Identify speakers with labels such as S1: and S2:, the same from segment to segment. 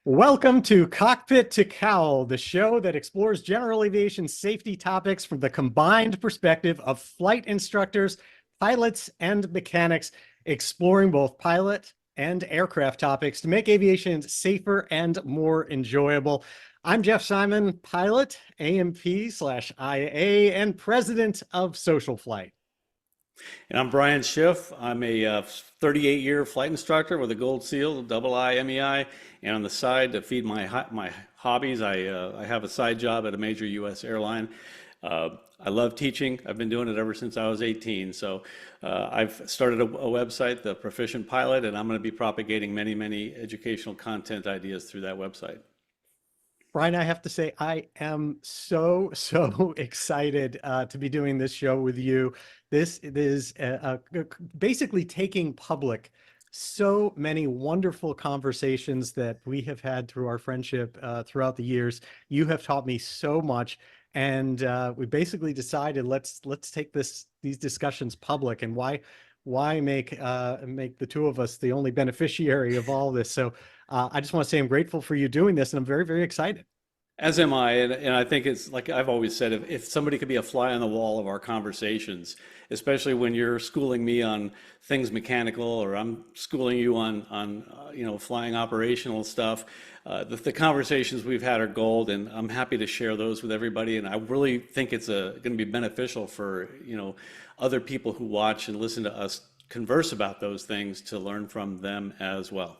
S1: Welcome to Cockpit to Cowl, the show that explores general aviation safety topics from the combined perspective of flight instructors, pilots, and mechanics, exploring both pilot and aircraft topics to make aviation safer and more enjoyable. I'm Jeff Simon, pilot, AMP/IA, and president of SocialFlight.
S2: And I'm Brian Schiff. I'm a 38-year flight instructor with a gold seal, double IMEI, and on the side to feed my hobbies, I have a side job at a major U.S. airline. I love teaching. I've been doing it ever since I was 18. So I've started a website, The Proficient Pilot, and I'm going to be propagating many educational content ideas through that website.
S1: Brian, I have to say, I am so excited to be doing this show with you. This is basically taking public so many wonderful conversations that we have had through our friendship throughout the years. You have taught me so much, and we basically decided let's take these discussions public. And why make the two of us the only beneficiary of all this? So I just want to say I'm grateful for you doing this, and I'm very excited.
S2: As am I, and I think it's like I've always said, if somebody could be a fly on the wall of our conversations, especially when you're schooling me on things mechanical, or I'm schooling you on flying operational stuff, the conversations we've had are gold, and I'm happy to share those with everybody. And I really think it's going to be beneficial for other people who watch and listen to us converse about those things to learn from them as well.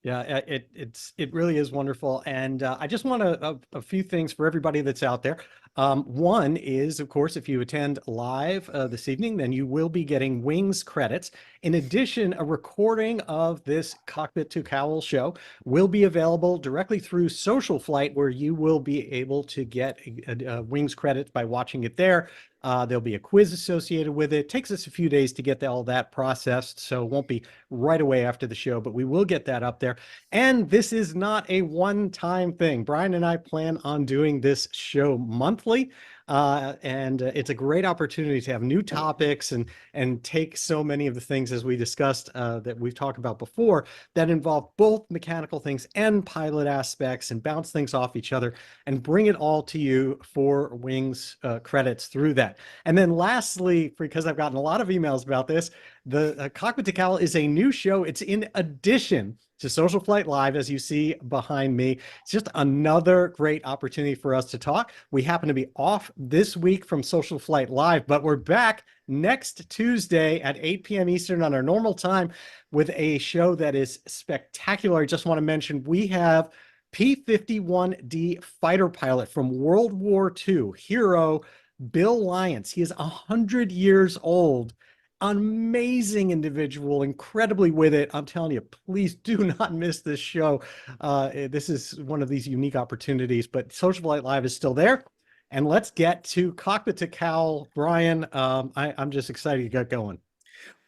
S1: Yeah, it really is wonderful. And I just want a few things for everybody that's out there. One is, of course, if you attend live this evening, then you will be getting Wings credits. In addition, a recording of this Cockpit2Cowl show will be available directly through SocialFlight, where you will be able to get Wings credits by watching it there. There'll be a quiz associated with it. It takes us a few days to get all that processed, so it won't be right away after the show, but we will get that up there. And this is not a one-time thing. Brian and I plan on doing this show monthly, and it's a great opportunity to have new topics and take so many of the things, as we discussed, that we've talked about before, that involve both mechanical things and pilot aspects, and bounce things off each other and bring it all to you for Wings credits through that. And then lastly, because I've gotten a lot of emails about this, the Cockpit2Cowl is a new show. It's in addition to SocialFlight Live, as you see behind me. It's just another great opportunity for us to talk. We happen to be off this week from SocialFlight Live, but we're back next Tuesday at 8 p.m. Eastern on our normal time with a show that is spectacular. I just want to mention we have P-51D fighter pilot from World War II, hero Bill Lyons. He is 100 years old. Amazing individual, incredibly with it. I'm telling you, please do not miss this show. This is one of these unique opportunities, but SocialFlight Live is still there. And let's get to Cockpit2Cowl. Brian, I'm just excited to get going.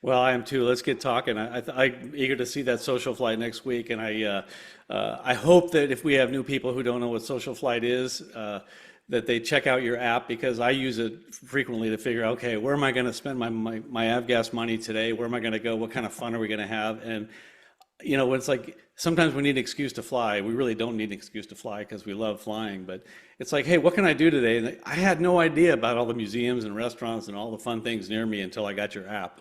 S2: Well, I am too. Let's get talking. I'm eager to see that social flight next week, and I hope that if we have new people who don't know what social flight is, that they check out your app, because I use it frequently to figure out, okay, where am I going to spend my avgas money today? Where am I going to go? What kind of fun are we going to have? And it's like sometimes we need an excuse to fly. We really don't need an excuse to fly because we love flying, but it's like, hey, what can I do today? And I had no idea about all the museums and restaurants and all the fun things near me until I got your app.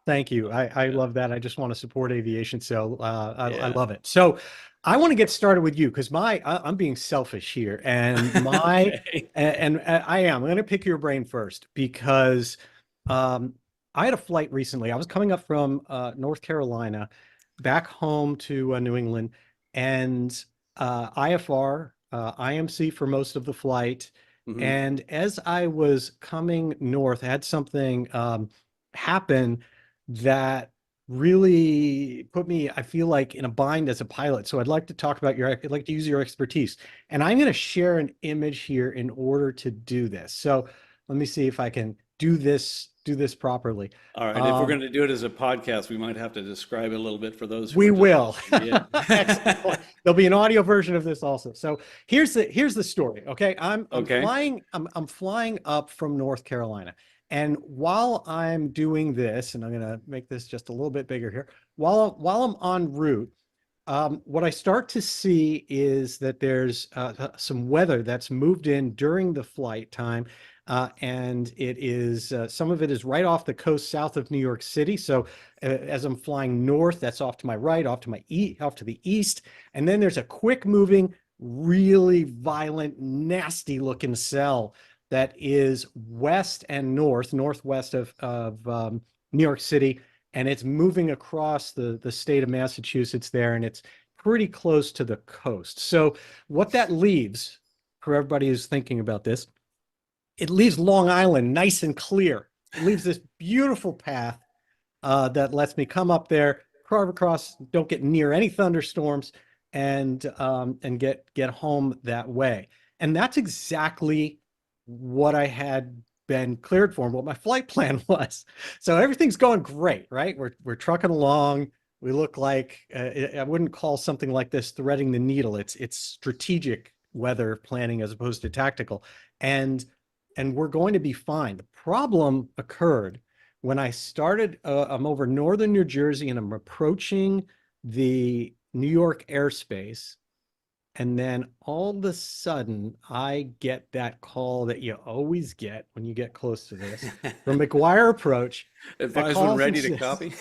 S1: Thank you. I
S2: Yeah.
S1: love that. I just want to support aviation, so I
S2: Yeah.
S1: love it. So I want to get started with you, because I'm being selfish here, and
S2: Okay.
S1: I am. I'm going to pick your brain first, because I had a flight recently. I was coming up from North Carolina back home to New England, and IFR, IMC for most of the flight.
S2: Hmm.
S1: And as I was coming north, I had something happen that really put me, I feel like, in a bind as a pilot. So I'd like to talk about I'd like to use your expertise. And I'm going to share an image here in order to do this. So let me see if I can do this properly.
S2: All right. If we're
S1: Um,
S2: going to do it as a podcast, we might have to describe it a little bit for those who
S1: we
S2: are just
S1: will.
S2: listening
S1: Excellent.
S2: in.
S1: There'll be an audio version of this also. So here's the story. Okay.
S2: Okay.
S1: I'm flying up from North Carolina. And while I'm doing this, and I'm going to make this just a little bit bigger here, while I'm en route, What I start to see is that there's some weather that's moved in during the flight time. And it is some of it is right off the coast south of New York City. So as I'm flying north, that's off to my right, off to the east. And then there's a quick moving, really violent, nasty looking cell that is west and northwest of New York City, and it's moving across the state of Massachusetts there, and it's pretty close to the coast. So what that leaves, for everybody who's thinking about this, it leaves Long Island nice and clear. It leaves this beautiful path that lets me come up there, carve across, don't get near any thunderstorms, and get home that way. And that's exactly what I had been cleared for and what my flight plan was. So everything's going great, right? We're trucking along. We look like I wouldn't call something like this threading the needle. It's strategic weather planning as opposed to tactical, and we're going to be fine. The problem occurred when I started. I'm over northern New Jersey and I'm approaching the New York airspace. And then all of a sudden, I get that call that you always get when you get close to this from McGuire Approach. That
S2: Advise when
S1: calls and
S2: ready to
S1: says,
S2: copy.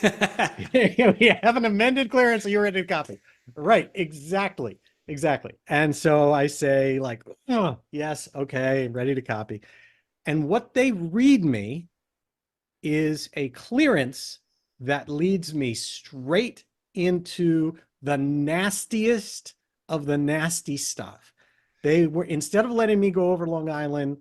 S1: "We have an amended clearance, so you're ready to copy." Right, exactly, exactly. And so I say, like, "Oh, yes, okay, ready to copy." And what they read me is a clearance that leads me straight into the nastiest of the nasty stuff. They were, instead of letting me go over Long Island,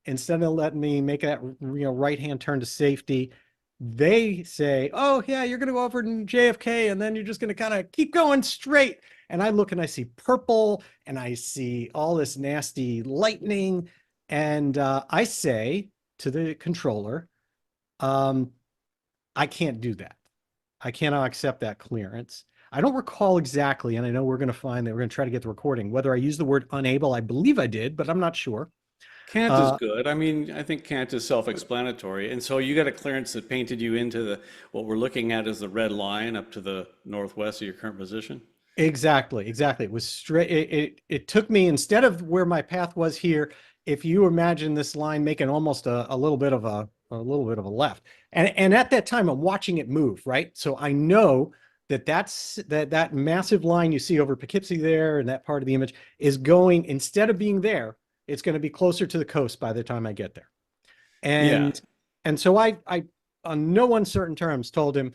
S1: instead of letting me make that right-hand turn to safety, they say, "Oh yeah, you're going to go over to JFK, and then you're just going to kind of keep going straight." And I look and I see purple, and I see all this nasty lightning, and I say to the controller, I can't do that. I cannot accept that clearance. I don't recall exactly, and I know we're going to find that we're going to try to get the recording. Whether I used the word unable, I believe I did, but I'm not sure.
S2: Can't is
S1: Uh,
S2: good. I mean, I think can't is self-explanatory. And so you got a clearance that painted you into what we're looking at as the red line up to the northwest of your current position.
S1: exactly, exactly. It was straight. It took me, instead of where my path was here, if you imagine this line making almost a little bit of a little bit of a left, and at that time I'm watching it move, right? So I know that that massive line you see over Poughkeepsie there, and that part of the image is going, instead of being there, it's going to be closer to the coast by the time I get there.
S2: Yeah.
S1: And so I on no uncertain terms told him,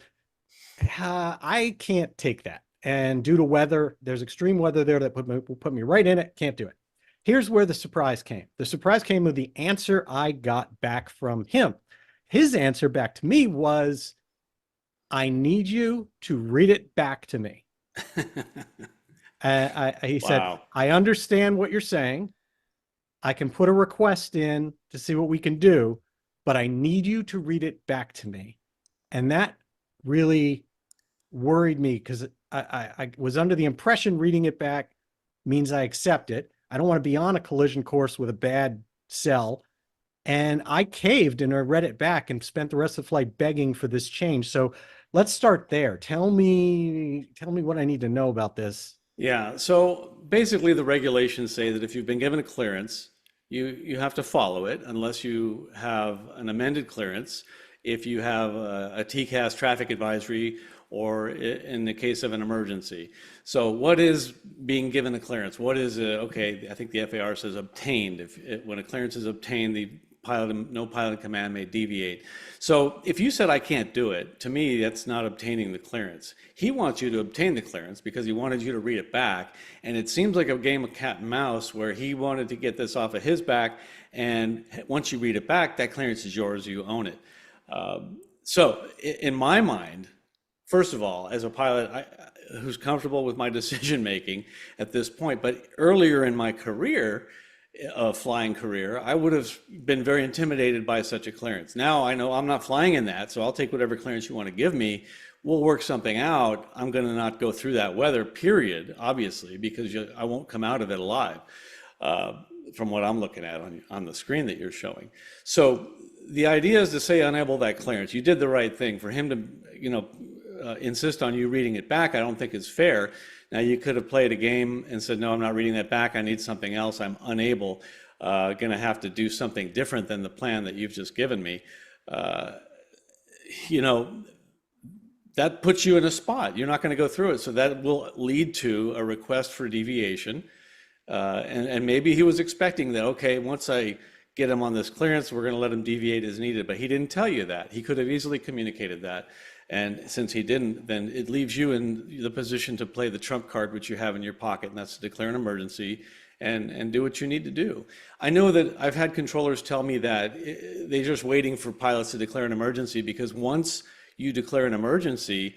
S1: I can't take that. And due to weather, there's extreme weather there that will put me right in it. Can't do it. Here's where the surprise came. The surprise came with the answer I got back from him. His answer back to me was, "I need you to read it back to me." He said,
S2: Wow.
S1: "I understand what you're saying. I can put a request in to see what we can do, but I need you to read it back to me." And that really worried me, because I was under the impression reading it back means I accept it. I don't want to be on a collision course with a bad cell. And I caved and I read it back and spent the rest of the flight begging for this change. So let's start there. Tell me what I need to know about this.
S2: Yeah, so basically the regulations say that if you've been given a clearance, you have to follow it unless you have an amended clearance. If you have a TCAS traffic advisory, or in the case of an emergency. So what is being given a clearance? What is, okay, I think the FAR says obtained. When a clearance is obtained, no pilot in command may deviate. So if you said I can't do it, to me, that's not obtaining the clearance. He wants you to obtain the clearance because he wanted you to read it back. And it seems like a game of cat and mouse where he wanted to get this off of his back. And once you read it back, that clearance is yours, you own it. So in my mind, first of all, as a pilot who's comfortable with my decision making at this point, but earlier in my career, flying career, I would have been very intimidated by such a clearance. Now I know I'm not flying in that, so I'll take whatever clearance you want to give me. We'll work something out. I'm going to not go through that weather, period, obviously, because I won't come out of it alive, from what I'm looking at on the screen that you're showing. So the idea is to say enable that clearance. You did the right thing for him to, insist on you reading it back, I don't think is fair. Now, you could have played a game and said, no, I'm not reading that back. I need something else. I'm unable, going to have to do something different than the plan that you've just given me. Uh, you know, that puts you in a spot. You're not going to go through it. So that will lead to a request for deviation. And maybe he was expecting that, okay, once I get him on this clearance, we're going to let him deviate as needed. But he didn't tell you that. He could have easily communicated that. And since he didn't, then it leaves you in the position to play the trump card, which you have in your pocket, and that's to declare an emergency and do what you need to do. I know that I've had controllers tell me that they're just waiting for pilots to declare an emergency, because once you declare an emergency,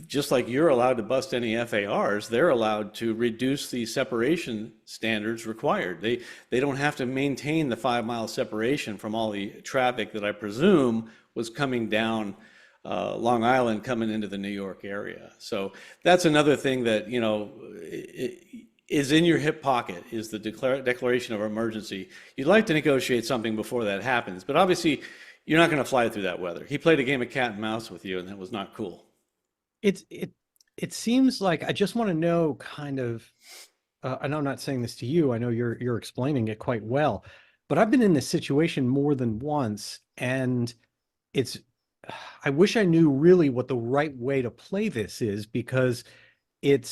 S2: just like you're allowed to bust any FARs, they're allowed to reduce the separation standards required. They don't have to maintain the 5-mile separation from all the traffic that I presume was coming down Long Island coming into the New York area. So that's another thing that, you know, is in your hip pocket, is the declaration of emergency. You'd like to negotiate something before that happens, but obviously you're not going to fly through that weather. He played a game of cat and mouse with you, and that was not cool.
S1: It seems like, I just want to know kind of, and I'm not saying this to you, I know you're explaining it quite well, but I've been in this situation more than once, and it's, I wish I knew really what the right way to play this is, because it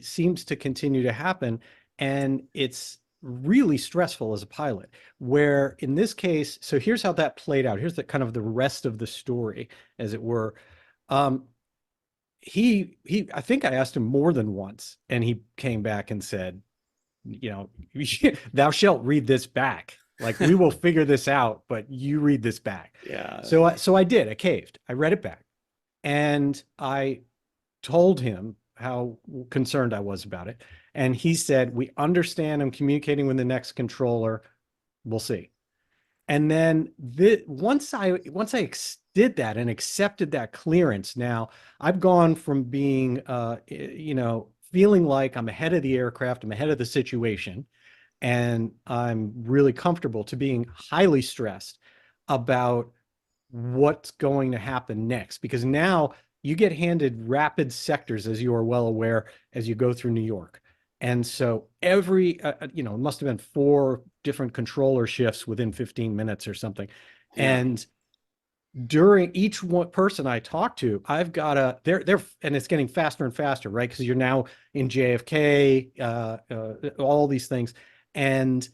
S1: seems to continue to happen, and it's really stressful as a pilot, where in this case, so here's how that played out. Here's the kind of the rest of the story, as it were. I think I asked him more than once, and he came back and said, you know, thou shalt read this back. Like, we will figure this out, but you read this back.
S2: Yeah.
S1: So I did. I caved. I read it back, and I told him how concerned I was about it. And he said, we understand. I'm communicating with the next controller. We'll see. And then once I did that and accepted that clearance, now I've gone from being, you know, feeling like I'm ahead of the aircraft, I'm ahead of the situation, and I'm really comfortable, to being highly stressed about what's going to happen next, because now you get handed rapid sectors, as you are well aware, as you go through New York. And so every, you know, it must have been 4 different controller shifts within 15 minutes or something.
S2: Yeah.
S1: And during each one person I talk to, I've got and it's getting faster and faster, right? Because you're now in JFK, all these things. And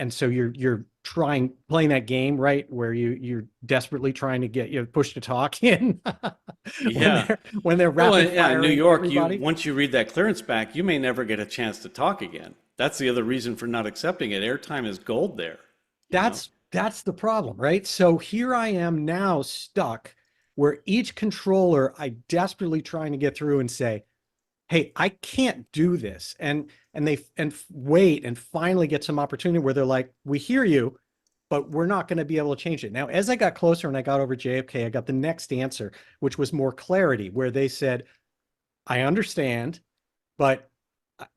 S1: so you're playing that game, right, where you're desperately trying to get push to talk in
S2: Yeah.
S1: when they're
S2: Well,
S1: rapid
S2: yeah, in New
S1: firing
S2: York,
S1: everybody.
S2: once you read that clearance back, you may never get a chance to talk again. That's the other reason for not accepting it. Airtime is gold there, you know?
S1: That's the problem, right? So here I am now stuck, where each controller I desperately trying to get through and say, hey, I can't do this. And wait and finally get some opportunity where they're like, we hear you, but we're not going to be able to change it. Now, as I got closer and I got over JFK, I got the next answer, which was more clarity, where they said, I understand, but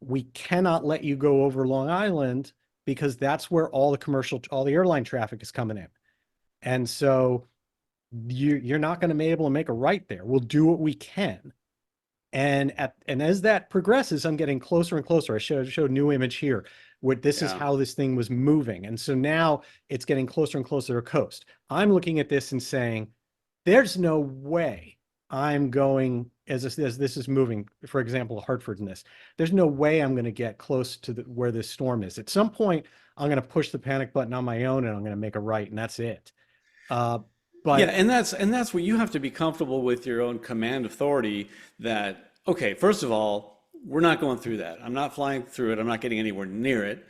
S1: we cannot let you go over Long Island, because that's where all the airline traffic is coming in. And so you're not going to be able to make a right there. We'll do what we can. And as that progresses, I'm getting closer and closer. I showed a new image here, where this is
S2: Yeah.
S1: how this thing was moving. And so now it's getting closer and closer to coast. I'm looking at this and saying, there's no way I'm going, as this is moving, for example, Hartford in this, there's no way I'm going to get close to where this storm is. At some point, I'm going to push the panic button on my own, and I'm going to make a right, and that's it.
S2: Yeah,
S1: But
S2: and that's where you have to be comfortable with your own command authority, that, okay, first of all, we're not going through that. I'm not flying through it. I'm not getting anywhere near it.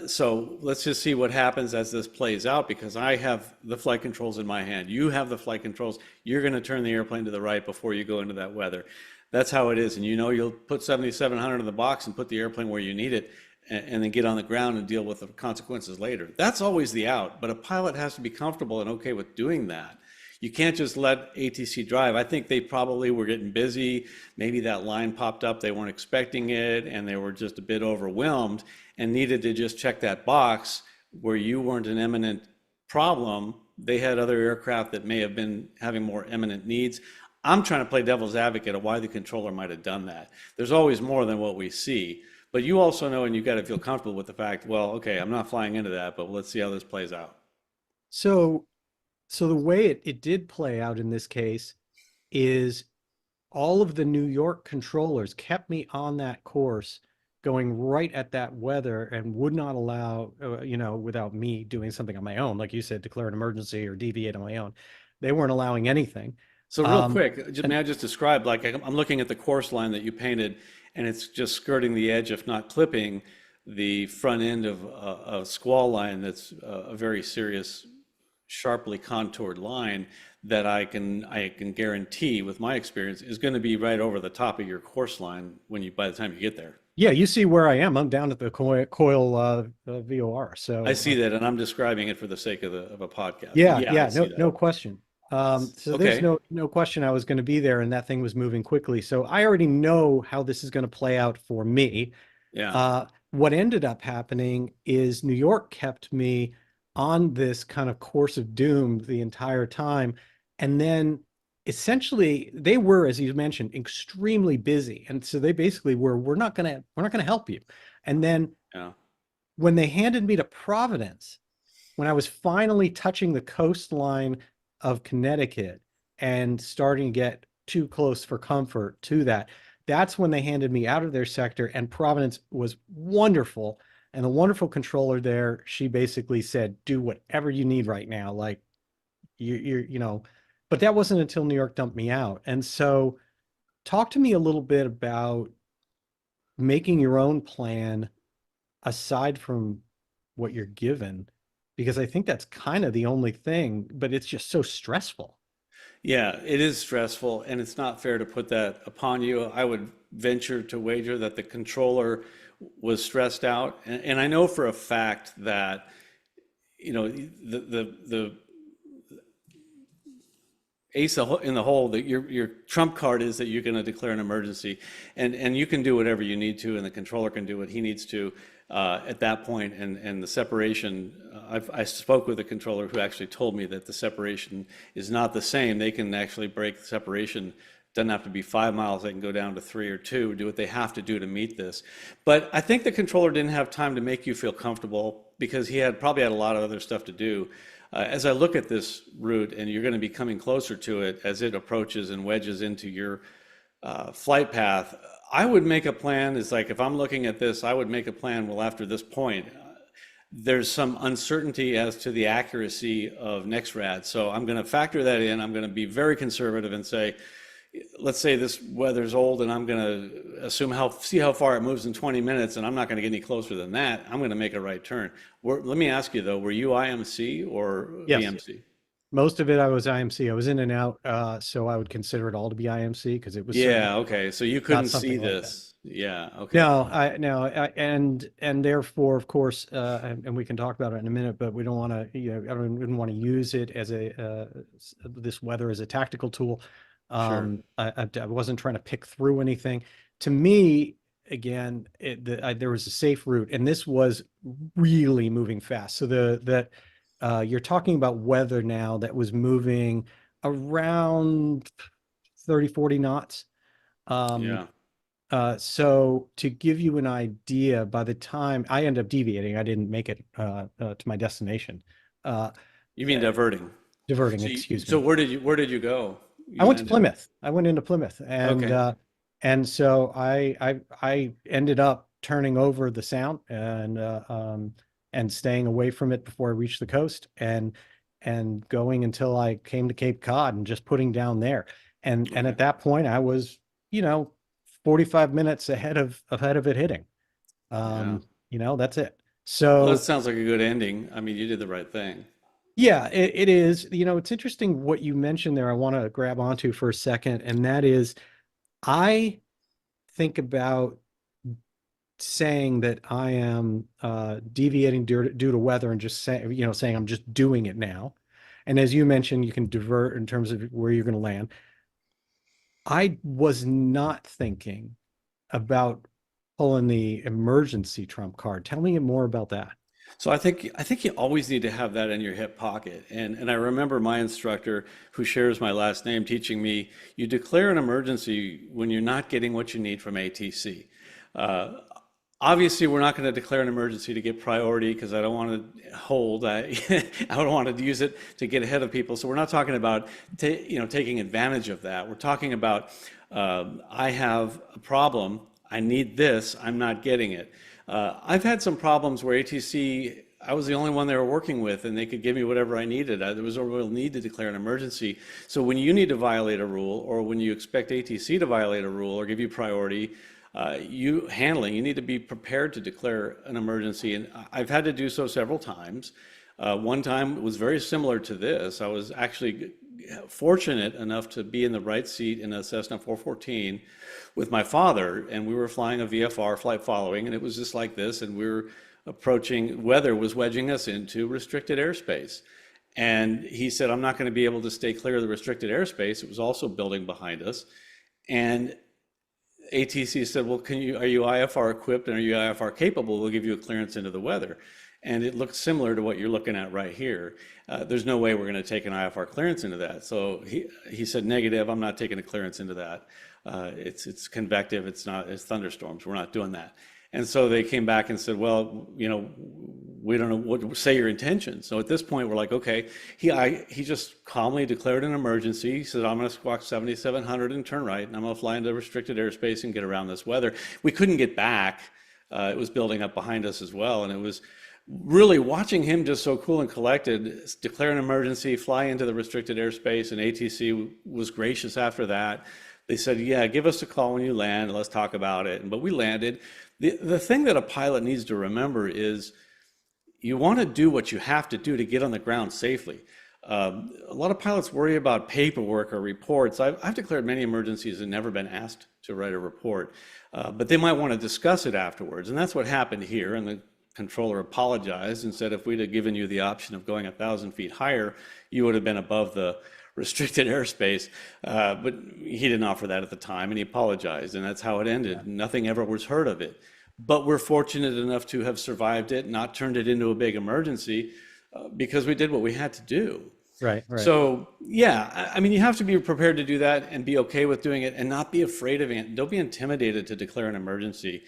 S2: So let's just see what happens as this plays out, because I have the flight controls in my hand. You have the flight controls. You're going to turn the airplane to the right before you go into that weather. That's how it is. And you know, you'll put 7,700 in the box and put the airplane where you need it, and then get on the ground and deal with the consequences later. That's always the out, but a pilot has to be comfortable and okay with doing that. You can't just let ATC drive. I think they probably were getting busy. Maybe that line popped up, they weren't expecting it, and they were just a bit overwhelmed and needed to just check that box where you weren't an imminent problem, they had other aircraft that may have been having more eminent needs. I'm trying to play devil's advocate of why the controller might have done that. There's always more than what we see. But you also know, and you've got to feel comfortable with the fact, well, okay, I'm not flying into that, but let's see how this plays out.
S1: So, so the way it did play out in this case is all of the New York controllers kept me on that course going right at that weather and would not allow, without me doing something on my own, like you said, declare an emergency or deviate on my own. They weren't allowing anything.
S2: So real
S1: Um,
S2: quick,
S1: and
S2: may I just describe, like I'm looking at the course line that you painted, and it's just skirting the edge, if not clipping the front end of a squall line that's a very serious, sharply contoured line that I can guarantee with my experience is going to be right over the top of your course line when you by the time you get there.
S1: yeah, you see where I am. I'm down at the coil VOR.
S2: I
S1: So
S2: see that, and I'm describing it for the sake of a podcast. But
S1: yeah,
S2: yeah, I
S1: yeah,
S2: see
S1: no,
S2: that.
S1: no question. So there's
S2: Okay.
S1: no question I was going to be there, and that thing was moving quickly. So I already know how this is going to play out for me.
S2: Yeah.
S1: What ended up happening is New York kept me on this kind of course of doom the entire time. And then essentially they were, as you mentioned, extremely busy. And so they basically were, we're not gonna help you. And then
S2: Yeah.
S1: when they handed me to Providence, when I was finally touching the coastline of Connecticut and starting to get too close for comfort to that, that's when they handed me out of their sector. And Providence was wonderful. And the wonderful controller there, she basically said, do whatever you need right now. Like but that wasn't until New York dumped me out. And so talk to me a little bit about making your own plan aside from what you're given, because I think that's kind of the only thing, but it's just so stressful.
S2: Yeah, it is stressful, and it's not fair to put that upon you. I would venture to wager that the controller was stressed out, and I know for a fact that the ace in the hole, that your trump card is that you're going to declare an emergency, and you can do whatever you need to, and the controller can do what he needs to at that point. And the separation, I spoke with a controller who actually told me that the separation is not the same. They can actually break the separation. Doesn't have to be 5 miles. They can go down to 3 or 2, do what they have to do to meet this. But I think the controller didn't have time to make you feel comfortable because he probably had a lot of other stuff to do. As I look at this route, and you're going to be coming closer to it as it approaches and wedges into your flight path, I would make a plan. Is like, if I'm looking at this, I would make a plan. Well, after this point, there's some uncertainty as to the accuracy of next rad. So I'm going to factor that in. I'm going to be very conservative and say, let's say this weather's old, and I'm going to see how far it moves in 20 minutes, and I'm not going to get any closer than that. I'm going to make a right turn. Let me ask you though, were you IMC or
S1: Yes.
S2: VMC?
S1: Most of it I was IMC. I was in and out, so I would consider it all to be IMC because it was certainly
S2: Yeah, okay. So you
S1: not
S2: couldn't see
S1: something like that.
S2: this. Yeah, okay.
S1: No, I no, and therefore, of course, and we can talk about it in a minute, but we don't want to, wouldn't want to use it as this weather as a tactical tool.
S2: Sure.
S1: I wasn't trying to pick through anything. To me, again, there was a safe route, and this was really moving fast. So you're talking about weather now that was moving around 30, 40 knots. Um,
S2: Yeah.
S1: so to give you an idea, by the time I ended up deviating, I didn't make it to my destination. Uh,
S2: You mean
S1: uh,
S2: diverting.
S1: Diverting,
S2: So
S1: excuse
S2: so
S1: me.
S2: where did you go?
S1: I
S2: You
S1: went to
S2: landed.
S1: Plymouth. I went into Plymouth,
S2: Okay.
S1: and so I ended up turning over the Sound and staying away from it before I reached the coast, and going until I came to Cape Cod and just putting down there. And
S2: Okay.
S1: at that point, I was, 45 minutes ahead of it hitting.
S2: Yeah.
S1: That's it.
S2: Well, that
S1: So
S2: sounds like a good ending. I mean, you did the right thing.
S1: yeah, it is. It's interesting what you mentioned there. I want to grab onto for a second, and that is I think about saying that I am deviating due to weather and just saying I'm just doing it now. And as you mentioned, you can divert in terms of where you're going to land. I was not thinking about pulling the emergency trump card. Tell me more about that.
S2: So I think you always need to have that in your hip pocket. And I remember my instructor, who shares my last name, teaching me you declare an emergency when you're not getting what you need from ATC. Uh, Obviously, we're not going to declare an emergency to get priority because I don't want to hold. I don't want to use it to get ahead of people. So we're not talking about taking advantage of that. We're talking about I have a problem. I need this. I'm not getting it. I've had some problems where ATC, I was the only one they were working with, and they could give me whatever I needed. There was no real need to declare an emergency. So when you need to violate a rule, or when you expect ATC to violate a rule or give you priority, you need to be prepared to declare an emergency. And I've had to do so several times. One time was very similar to this. I was actually fortunate enough to be in the right seat in a Cessna 414 with my father, and we were flying a VFR, flight following, and it was just like this, and we were approaching, weather was wedging us into restricted airspace. And he said, I'm not going to be able to stay clear of the restricted airspace. It was also building behind us. And ATC said, well, are you IFR equipped and are you IFR capable? We'll give you a clearance into the weather. And it looks similar to what you're looking at right here. There's no way we're going to take an IFR clearance into that. So he said, negative, I'm not taking a clearance into that. It's convective, it's thunderstorms, we're not doing that. And so they came back and said, well, we don't know what, say your intention. So at this point, we're like, okay, he just calmly declared an emergency. He said, I'm going to squawk 7,700 and turn right, and I'm going to fly into restricted airspace and get around this weather. We couldn't get back. It was building up behind us as well. And it was really watching him just so cool and collected, declare an emergency, fly into the restricted airspace, and ATC was gracious after that. They said, yeah, give us a call when you land, let's talk about it. But we landed. The thing that a pilot needs to remember is you want to do what you have to do to get on the ground safely. A lot of pilots worry about paperwork or reports. I've declared many emergencies and never been asked to write a report, but they might want to discuss it afterwards. And that's what happened here. And the controller apologized and said, if we'd have given you the option of going 1,000 feet higher, you would have been above the restricted airspace. But he didn't offer that at the time, and he apologized, and that's how it ended. Yeah. Nothing ever was heard of it. But we're fortunate enough to have survived it, not turned it into a big emergency, because we did what we had to do.
S1: Right, right.
S2: So, yeah, I mean, you have to be prepared to do that and be okay with doing it and not be afraid of it. Don't be intimidated to declare an emergency.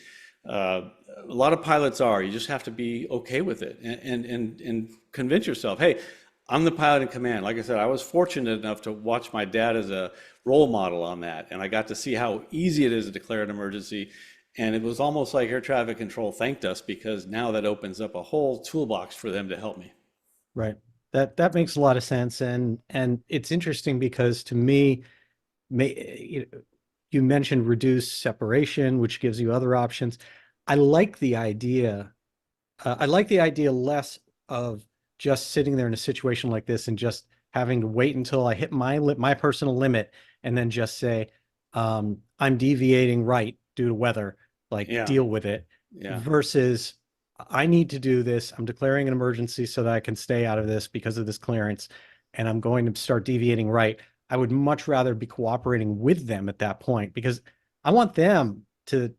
S2: A lot of pilots are. You just have to be okay with it and convince yourself, hey, I'm the pilot in command. Like I said, I was fortunate enough to watch my dad as a role model on that, and I got to see how easy it is to declare an emergency. And it was almost like air traffic control thanked us, because now that opens up a whole toolbox for them to help me.
S1: Right. That makes a lot of sense, and it's interesting because to me, you mentioned reduced separation, which gives you other options. I like the idea. I like the idea less of just sitting there in a situation like this and just having to wait until I hit my personal limit and then just say, I'm deviating right due to weather, like deal with it, versus I need to do this. I'm declaring an emergency so that I can stay out of this because of this clearance, and I'm going to start deviating right. I would much rather be cooperating with them at that point, because I want them to,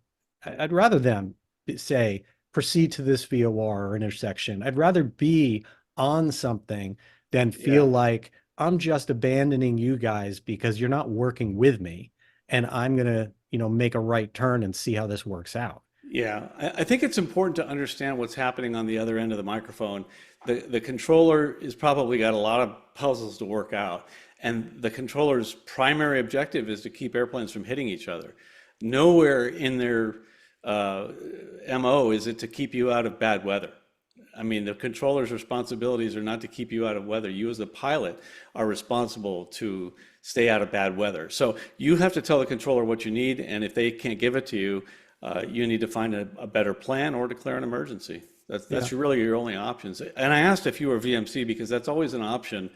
S1: I'd rather them say, proceed to this VOR or intersection. I'd rather be on something than feel like I'm just abandoning you guys because you're not working with me, and I'm going to, make a right turn and see how this works out.
S2: Yeah, I think it's important to understand what's happening on the other end of the microphone. The controller has probably got a lot of puzzles to work out, and the controller's primary objective is to keep airplanes from hitting each other. Nowhere in their MO is it to keep you out of bad weather. I mean, the controller's responsibilities are not to keep you out of weather. You as the pilot are responsible to stay out of bad weather. So you have to tell the controller what you need, and if they can't give it to you, you need to find a better plan or declare an emergency. That's really your only options. And I asked if you were VMC, because that's always an option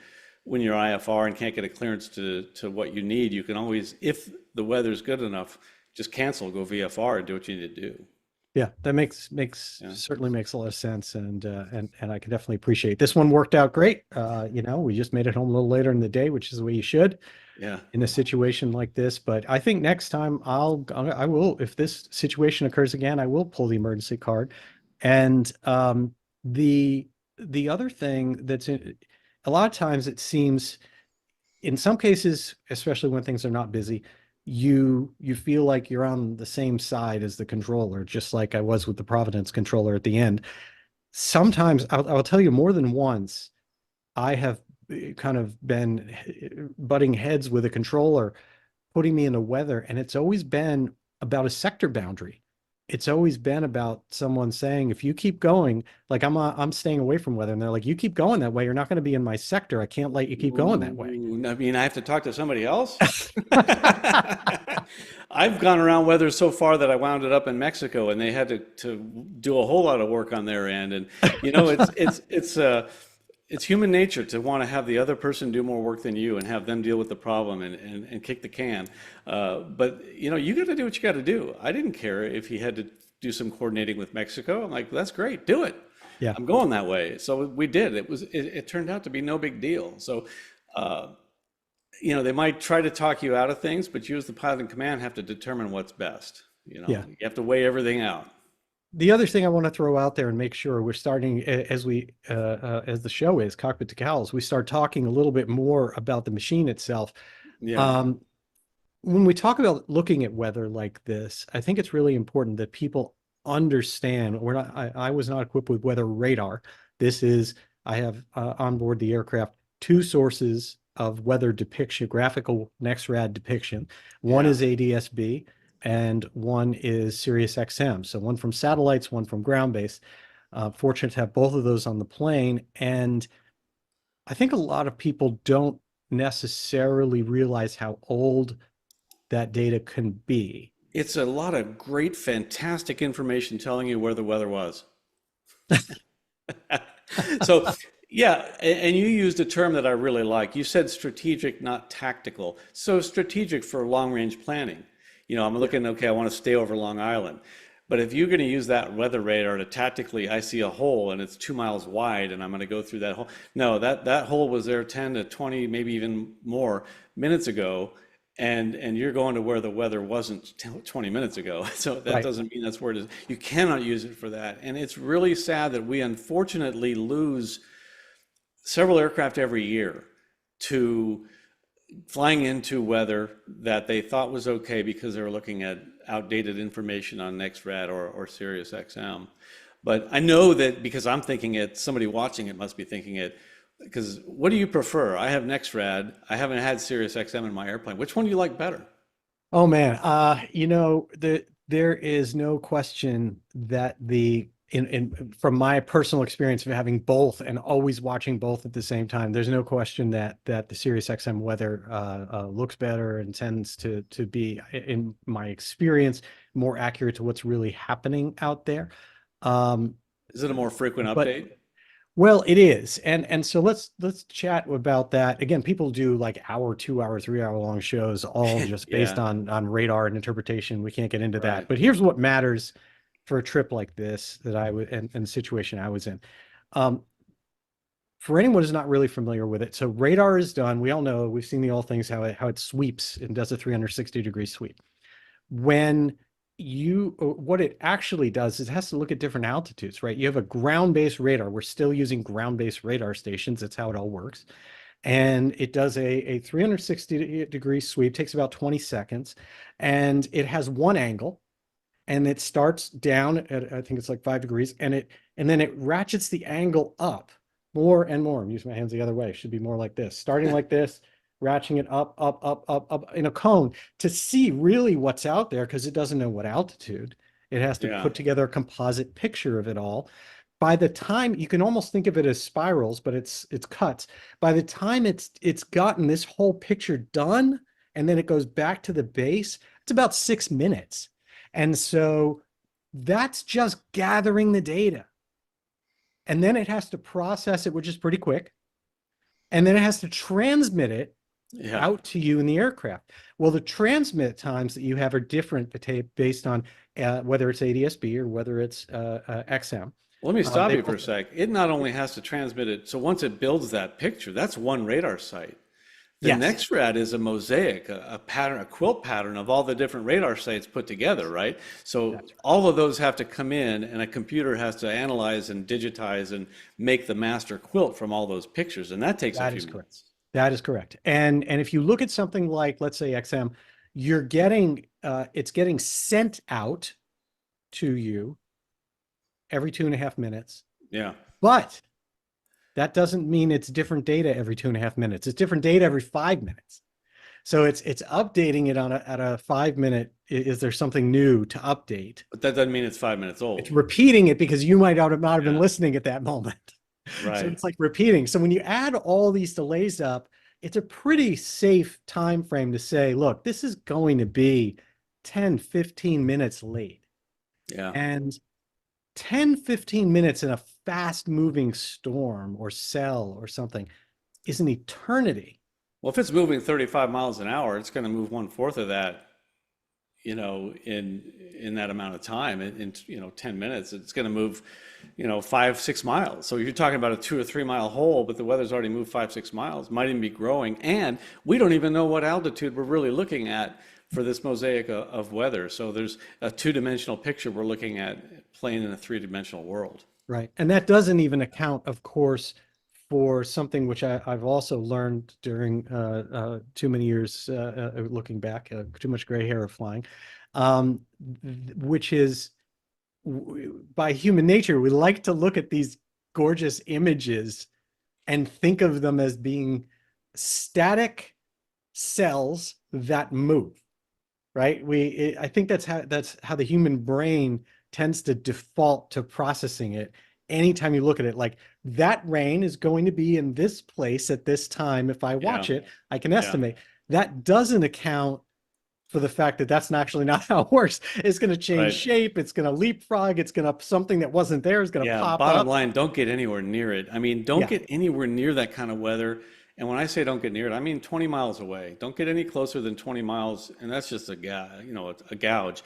S2: when you're IFR and can't get a clearance to what you need. You can always, if the weather's good enough, just cancel, go VFR and do what you need to do.
S1: Yeah, that certainly makes a lot of sense, and I can definitely appreciate this one. Worked out great. We just made it home a little later in the day, which is the way you should.
S2: Yeah.
S1: In a situation like this, but I think next time I will, if this situation occurs again, I will pull the emergency card. And The other thing a lot of times it seems in some cases, especially when things are not busy, you feel like you're on the same side as the controller, just like I was with the Providence controller at the end. Sometimes I'll tell you more than once, I have kind of been butting heads with a controller, putting me into weather, and it's always been about a sector boundary. It's always been about someone saying, if you keep going, like I'm staying away from weather, and they're like, you keep going that way, you're not going to be in my sector. I can't let you keep going that way.
S2: Ooh, I mean, I have to talk to somebody else? I've gone around weather so far that I wound it up in Mexico, and they had to do a whole lot of work on their end. And you know, it's human nature to want to have the other person do more work than you and have them deal with the problem and kick the can. But you know, you got to do what you got to do. I didn't care if he had to do some coordinating with Mexico. I'm like, that's great, do it.
S1: Yeah.
S2: I'm going that way. So we did. It turned out to be no big deal. So you know, they might try to talk you out of things, but you as the pilot in command have to determine what's best. You know,
S1: Yeah.
S2: you have to weigh everything out.
S1: The other thing I want to throw out there and make sure we're starting as the show is Cockpit2Cowl, we start talking a little bit more about the machine itself.
S2: Yeah.
S1: Um, when we talk about looking at weather like this, I think it's really important that people understand I was not equipped with weather radar. I have on board the aircraft two sources of weather depiction, graphical NEXRAD depiction. One
S2: Yeah.
S1: is ADS-B and one is Sirius XM. So one from satellites, one from ground-based. Fortunate to have both of those on the plane. And I think a lot of people don't necessarily realize how old that data can be.
S2: It's a lot of great, fantastic information telling you where the weather was. So, yeah, and you used a term that I really like. You said strategic, not tactical. So strategic for long-range planning. You know, I'm
S1: Yeah.
S2: looking, okay, I want to stay over Long Island. But if you're going to use that weather radar to tactically, I see a hole and it's 2 miles wide and I'm going to go through that hole. No, that hole was there 10 to 20, maybe even more minutes ago. And you're going to where the weather wasn't 20 minutes ago. So that
S1: Right.
S2: doesn't mean that's where it is. You cannot use it for that. And it's really sad that we unfortunately lose several aircraft every year to flying into weather that they thought was okay because they were looking at outdated information on NEXRAD or Sirius XM. But I know that because I'm thinking it, somebody watching it must be thinking it. Because what do you prefer? I have NEXRAD. I haven't had Sirius XM in my airplane. Which one do you like better?
S1: Oh man, there is no question that from my personal experience of having both and always watching both at the same time, there's no question that the Sirius XM weather looks better and tends to be, in my experience, more accurate to what's really happening out there. Um,
S2: Is it a more frequent
S1: but
S2: update?
S1: Well, it is. And so let's chat about that. Again, people do like hour, 2 hour, 3 hour long shows, all just based
S2: Yeah,
S1: on radar and interpretation. We can't get into that.
S2: right.
S1: But here's what matters for a trip like this that I would and the situation I was in. Um, for anyone who's not really familiar with it, so radar is done. We all know, we've seen the old things, how it sweeps and does a 360-degree sweep. When what it actually does is it has to look at different altitudes, right? You have a ground-based radar. We're still using ground-based radar stations. That's how it all works. And it does a 360-degree sweep, takes about 20 seconds, and it has one angle, and it starts down at, I think it's like 5 degrees, and then it ratchets the angle up more and more. I'm using my hands the other way. It should be more like this, starting like this, ratcheting it up, up, up, up, up in a cone to see really what's out there because it doesn't know what altitude. It has to
S2: Yeah,
S1: put together a composite picture of it all. By the time you can almost think of it as spirals, but it's cuts. By the time it's gotten this whole picture done, and then it goes back to the base, it's about 6 minutes. And so that's just gathering the data. And then it has to process it, which is pretty quick. And then it has to transmit it
S2: yeah.
S1: out to you in the aircraft. Well, the transmit times that you have are different based on whether it's ADS-B or whether it's XM.
S2: Let me stop
S1: They
S2: you for a
S1: both,
S2: sec. It not only has to transmit it, so once it builds that picture, that's one radar site. The
S1: Yes,
S2: next rad is a mosaic, a pattern, a quilt pattern of all the different radar sites put together, right? So
S1: that's right.
S2: all of those have to come in, and a computer has to analyze and digitize and make the master quilt from all those pictures, and that takes a
S1: That
S2: few
S1: is correct.
S2: minutes.
S1: That is correct. And if you look at something like, let's say XM, you're getting it's getting sent out to you every 2.5 minutes,
S2: Yeah.
S1: but that doesn't mean it's different data every 2.5 minutes. It's different data every 5 minutes. So it's updating it on at a 5 minute. Is there something new to update?
S2: But that doesn't mean it's 5 minutes
S1: It's
S2: old.
S1: repeating it because you might not have been
S2: Yeah.
S1: listening at that moment. So
S2: Right.
S1: it's like repeating. So when you add all these delays up, it's a pretty safe time frame to say, look, this is going to be 10, 15 minutes late.
S2: Yeah.
S1: And 10, 15 minutes in a fast moving storm or cell or something is an eternity.
S2: Well, if it's moving 35 miles an hour, it's going to move one-fourth of that, in that amount of time. In 10 minutes, it's going to move, 5, 6 miles. So you're talking about a 2 or 3 mile hole, but the weather's already moved 5, 6 miles, might even be growing. And we don't even know what altitude we're really looking at for this mosaic of weather. So there's a two-dimensional picture we're looking at playing in a three-dimensional world.
S1: Right. And that doesn't even account, of course, for something which I've also learned during too many years looking back, too much gray hair of flying, which is by human nature, we like to look at these gorgeous images and think of them as being static cells that move, right? I think that's how the human brain tends to default to processing it. Anytime you look at it, like that rain is going to be in this place at this time. If I
S2: Yeah.
S1: watch it, I can
S2: Yeah.
S1: estimate. That doesn't account for the fact that that's actually not how it works. It's going to change
S2: Right.
S1: shape. It's going to leapfrog. It's going to, something that wasn't there is going to
S2: Yeah,
S1: pop
S2: bottom
S1: up.
S2: line, don't get anywhere near it. I mean, don't
S1: Yeah.
S2: get anywhere near that kind of weather. And when I say don't get near it, I mean 20 miles away. Don't get any closer than 20 miles, and that's just a gouge,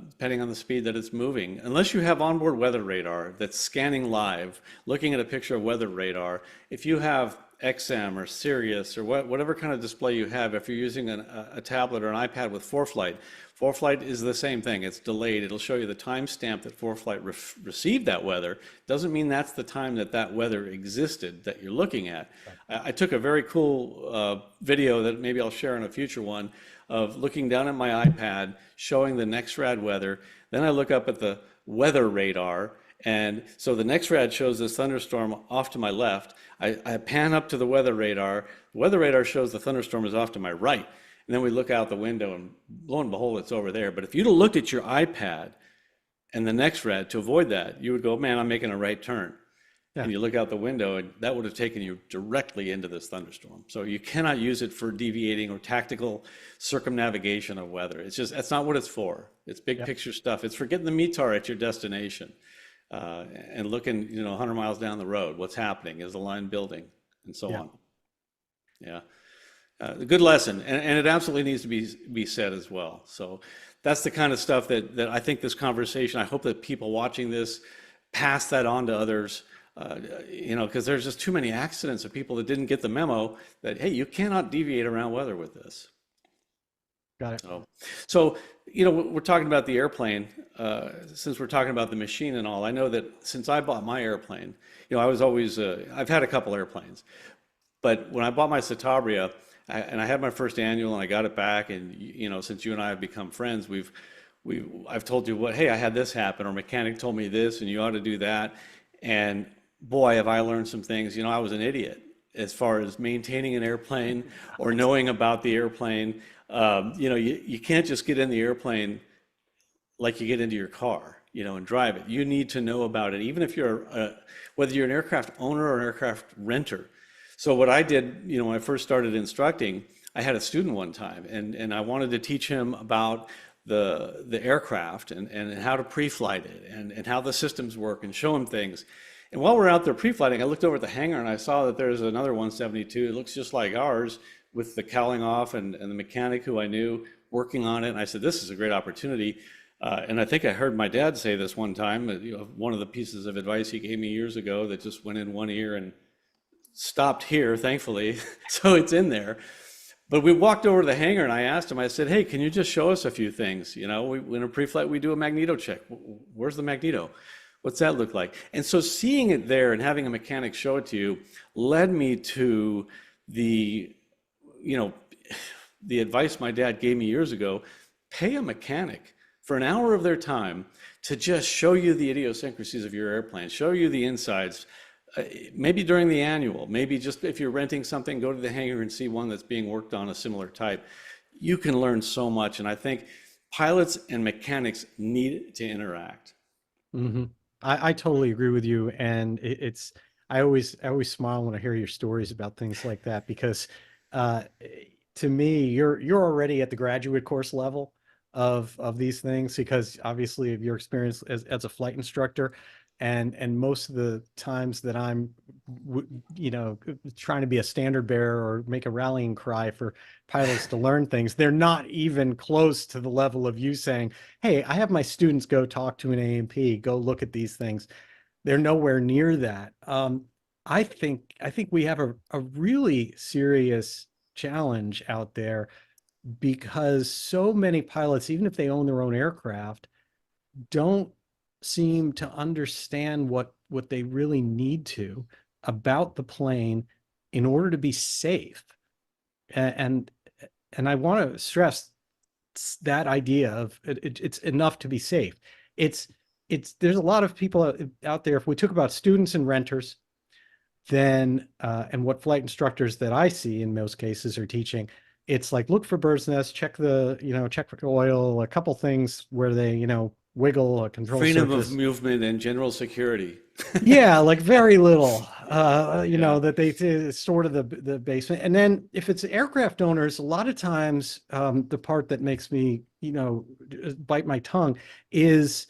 S2: depending on the speed that it's moving. Unless you have onboard weather radar that's scanning live, looking at a picture of weather radar. If you have XM or Sirius or whatever kind of display you have, if you're using a tablet or an iPad with ForeFlight, ForeFlight is the same thing. It's delayed. It'll show you the timestamp that ForeFlight received that weather. Doesn't mean that's the time that weather existed that you're looking at. I took a very cool video that maybe I'll share in a future one of looking down at my iPad, showing the next rad weather. Then I look up at the weather radar, and so the next rad shows this thunderstorm off to my left. I pan up to the weather radar. The weather radar shows the thunderstorm is off to my right. And then we look out the window, and lo and behold, it's over there. But if you'd have looked at your iPad and the next rad to avoid that, you would go, man, I'm making a right turn.
S1: Yeah.
S2: And you look out the window, and that would have taken you directly into this thunderstorm. So you cannot use it for deviating or tactical circumnavigation of weather. That's not what it's for. It's big
S1: Yep.
S2: picture stuff. It's for getting the METAR at your destination, and looking, 100 miles down the road, what's happening, is the line building, and so
S1: Yeah.
S2: on. Yeah. A good lesson, and it absolutely needs to be said as well. So that's the kind of stuff that I think this conversation, I hope that people watching this pass that on to others, because there's just too many accidents of people that didn't get the memo that, hey, you cannot deviate around weather with this.
S1: Got it.
S2: So, we're talking about the airplane, since we're talking about the machine and all. I know that since I bought my airplane, I was always, I've had a couple airplanes, but when I bought my Citabria, and I had my first annual and I got it back, and since you and I have become friends, I've told you hey, I had this happen, or mechanic told me this, and you ought to do that. And boy, have I learned some things. I was an idiot as far as maintaining an airplane or knowing about the airplane. You can't just get in the airplane like you get into your car, and drive it. You need to know about it, even if whether you're an aircraft owner or an aircraft renter. So what I did, when I first started instructing, I had a student one time, and I wanted to teach him about the aircraft and how to pre-flight it and how the systems work, and show him things. And while we're out there pre-flighting, I looked over at the hangar and I saw that there's another 172. It looks just like ours, with the cowling off, and the mechanic who I knew working on it. And I said, this is a great opportunity. And I think I heard my dad say this one time, one of the pieces of advice he gave me years ago that just went in one ear and stopped here, thankfully, so it's in there. But we walked over to the hangar and I asked him, I said, hey, can you just show us a few things? You know, in a pre-flight, we do a magneto check. Where's the magneto? What's that look like? And so seeing it there and having a mechanic show it to you led me to the, you know, the advice my dad gave me years ago: pay a mechanic for an hour of their time to just show you the idiosyncrasies of your airplane, show you the insides, maybe during the annual, maybe just if you're renting something, go to the hangar and see one that's being worked on a similar type. You can learn so much, and I think pilots and mechanics need to interact.
S1: Hmm. I totally agree with you, and I always smile when I hear your stories about things like that, because uh, to me, you're already at the graduate course level of these things, because obviously of your experience as a flight instructor, and most of the times that I'm you know, trying to be a standard bearer or make a rallying cry for pilots to learn things, they're not even close to the level of you saying, hey, I have my students go talk to an A&P, go look at these things. They're nowhere near that. I think we have a really serious challenge out there, because so many pilots, even if they own their own aircraft, don't seem to understand what they really need to about the plane in order to be safe. And and I want to stress that idea of it's enough to be safe. It's there's a lot of people out there. If we talk about students and renters, then and what flight instructors that I see in most cases are teaching, it's like, look for bird's nests, check the, you know, check for oil, a couple things where they, you know, wiggle a control
S2: Freedom of
S1: surface.
S2: movement and general security.
S1: Yeah, like very little, you
S2: Yeah.
S1: know, that they sort of the basement. And then if it's aircraft owners, a lot of times the part that makes me, you know, bite my tongue is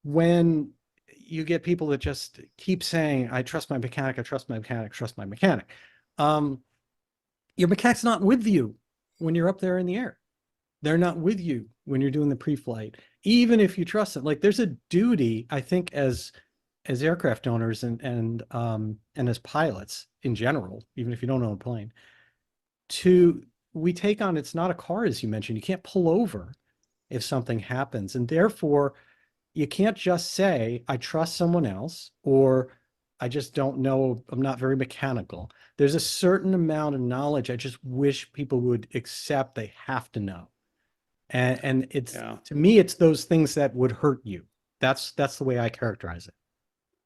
S1: when you get people that just keep saying, I trust my mechanic, I trust my mechanic, trust my mechanic. Um, your mechanic's not with you when you're up there in the air. They're not with you when you're doing the pre-flight, even if you trust them. Like, there's a duty, I think, as aircraft owners and as pilots in general, even if you don't own a plane, to we take on, it's not a car, as you mentioned. You can't pull over if something happens. And therefore, you can't just say, I trust someone else, or I just don't know, I'm not very mechanical. There's a certain amount of knowledge I just wish people would accept they have to know. And it's,
S2: Yeah.
S1: to me, it's those things that would hurt you. That's the way I characterize it.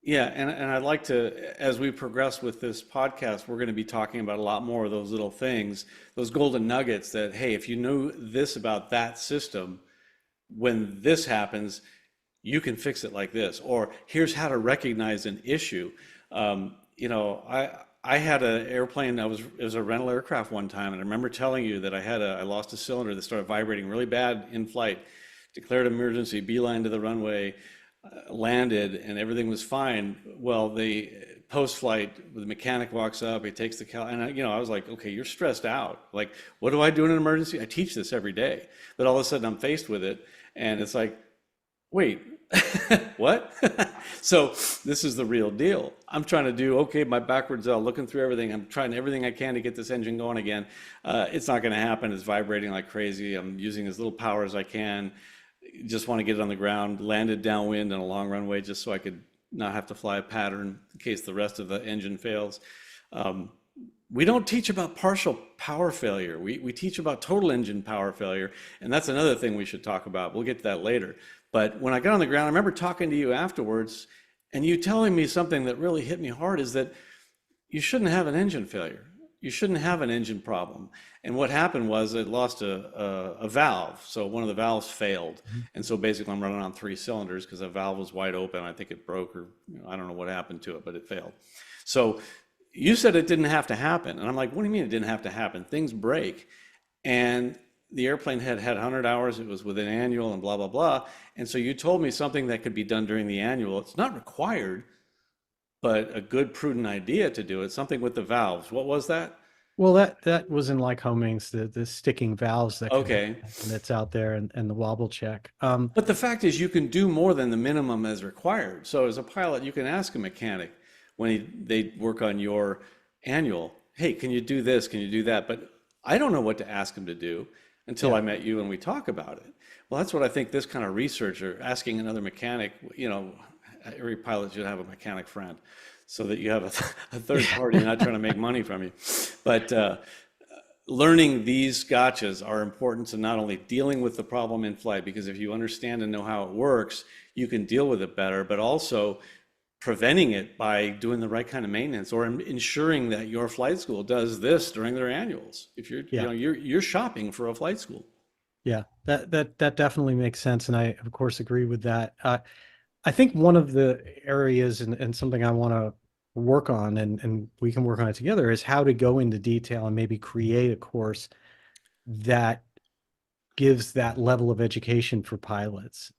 S2: Yeah, and I'd like to, as we progress with this podcast, we're going to be talking about a lot more of those little things, those golden nuggets that, hey, if you know this about that system, when this happens, you can fix it like this, or here's how to recognize an issue. You know, I had an airplane that it was a rental aircraft one time, and I remember telling you that I lost a cylinder that started vibrating really bad in flight. Declared emergency, beeline to the runway, landed, and everything was fine. Well, the post-flight, the mechanic walks up, he takes the cal, and you know, I was like, okay, you're stressed out. Like, what do I do in an emergency? I teach this every day, but all of a sudden I'm faced with it, and it's like, wait, what? So this is the real deal. I'm trying to do, okay, my backwards L, looking through everything. I'm trying everything I can to get this engine going again. It's not going to happen. It's vibrating like crazy. I'm using as little power as I can. Just want to get it on the ground. Landed downwind on a long runway just so I could not have to fly a pattern in case the rest of the engine fails. Um, we don't teach about partial power failure. We teach about total engine power failure, and that's another thing we should talk about. We'll get to that later. But when I got on the ground, I remember talking to you afterwards, and you telling me something that really hit me hard, is that you shouldn't have an engine failure. You shouldn't have an engine problem. And what happened was it lost a valve. So one of the valves failed. And so basically I'm running on 3 cylinders because the valve was wide open. I think it broke, or you know, I don't know what happened to it, but it failed. So you said it didn't have to happen. And I'm like, what do you mean it didn't have to happen? Things break. And the airplane had 100 hours. It was within annual and blah, blah, blah. And so you told me something that could be done during the annual. It's not required, but a good, prudent idea to do it. Something with the valves. What was that?
S1: Well, that was in Lycomings, the sticking valves that can
S2: Okay.
S1: happen, that's out there, and the wobble check.
S2: But the fact is, you can do more than the minimum as required. So as a pilot, you can ask a mechanic when they work on your annual, hey, can you do this? Can you do that? But I don't know what to ask them to do until
S1: Yeah.
S2: I met you and we talk about it. Well, that's what I think this kind of research or asking another mechanic, every pilot should have a mechanic friend so that you have a third party not trying to make money from you. But learning these gotchas are important to not only dealing with the problem in flight, because if you understand and know how it works, you can deal with it better, but also preventing it by doing the right kind of maintenance or ensuring that your flight school does this during their annuals. If
S1: Yeah.
S2: you're shopping for a flight school.
S1: Yeah. That definitely makes sense. And I, of course, agree with that. I think one of the areas and something I want to work on, and we can work on it together, is how to go into detail and maybe create a course that gives that level of education for pilots.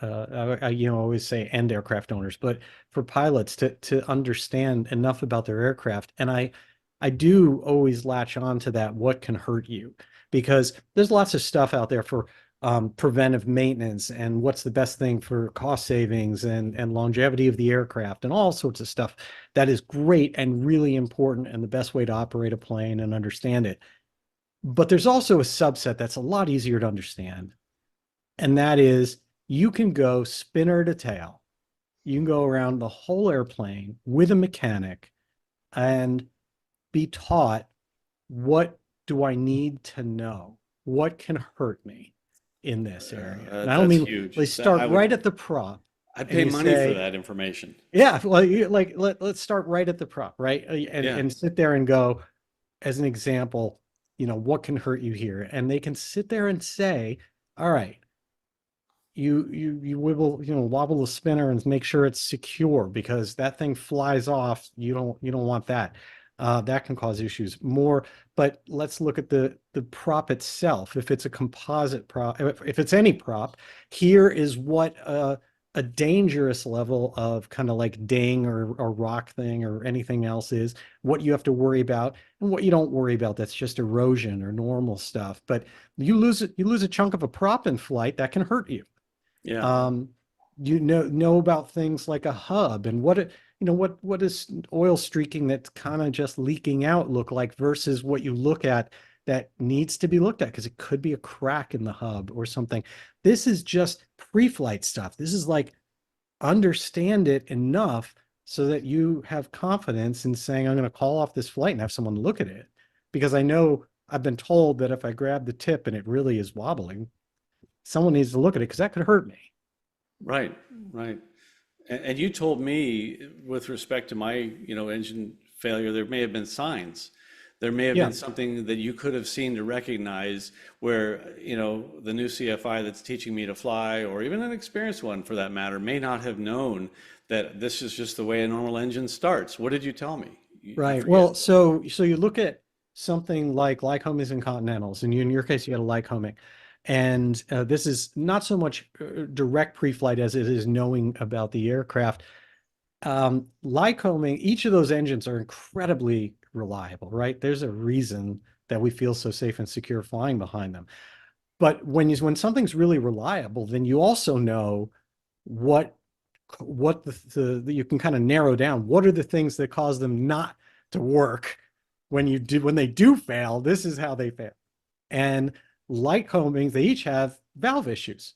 S1: Always say and aircraft owners, but for pilots to understand enough about their aircraft. And I do always latch on to that. What can hurt you? Because there's lots of stuff out there for preventive maintenance and what's the best thing for cost savings and longevity of the aircraft and all sorts of stuff that is great and really important and the best way to operate a plane and understand it. But there's also a subset that's a lot easier to understand. And that is you can go spinner to tail. You can go around the whole airplane with a mechanic and be taught, what do I need to know? What can hurt me in this area? And I don't
S2: That's
S1: mean
S2: huge.
S1: they
S2: That
S1: start right at the prop
S2: I'd
S1: and
S2: pay
S1: you
S2: money for
S1: say,
S2: that information.
S1: yeah, well, let's start right at the prop, right?
S2: Yeah.
S1: And sit there and go, as an example, what can hurt you here? And they can sit there and say, all right, you wibble, wobble the spinner and make sure it's secure because that thing flies off. You don't want that. That can cause issues more. But let's look at the prop itself. If it's a composite prop, if it's any prop, here is what a dangerous level of kind of like ding or rock thing or anything else is, what you have to worry about and what you don't worry about. That's just erosion or normal stuff. But you lose a chunk of a prop in flight, that can hurt you.
S2: Yeah.
S1: um know about things like a hub and what does oil streaking that's kind of just leaking out look like versus what you look at that needs to be looked at because it could be a crack in the hub or something. This is just pre-flight stuff. This is like, understand it enough so that you have confidence in saying, I'm going to call off this flight and have someone look at it, because I know I've been told that if I grab the tip and it really is wobbling, someone needs to look at it because that could hurt me.
S2: Right. Right. And you told me with respect to my, engine failure, there may have been signs. There may have
S1: Yeah.
S2: been something that you could have seen to recognize where, the new CFI that's teaching me to fly, or even an experienced one for that matter, may not have known that this is just the way a normal engine starts. What did you tell me? You
S1: Right.
S2: forget.
S1: Well, so you look at something like Lycomings and Continentals, and in your case, you had a Lycoming. And this is not so much direct pre-flight as it is knowing about the aircraft. Lycoming, each of those engines are incredibly reliable, right? There's a reason that we feel so safe and secure flying behind them. But when something's really reliable, then you also know what you can kind of narrow down. What are the things that cause them not to work when they do fail? This is how they fail. And Lycomings, they each have valve issues.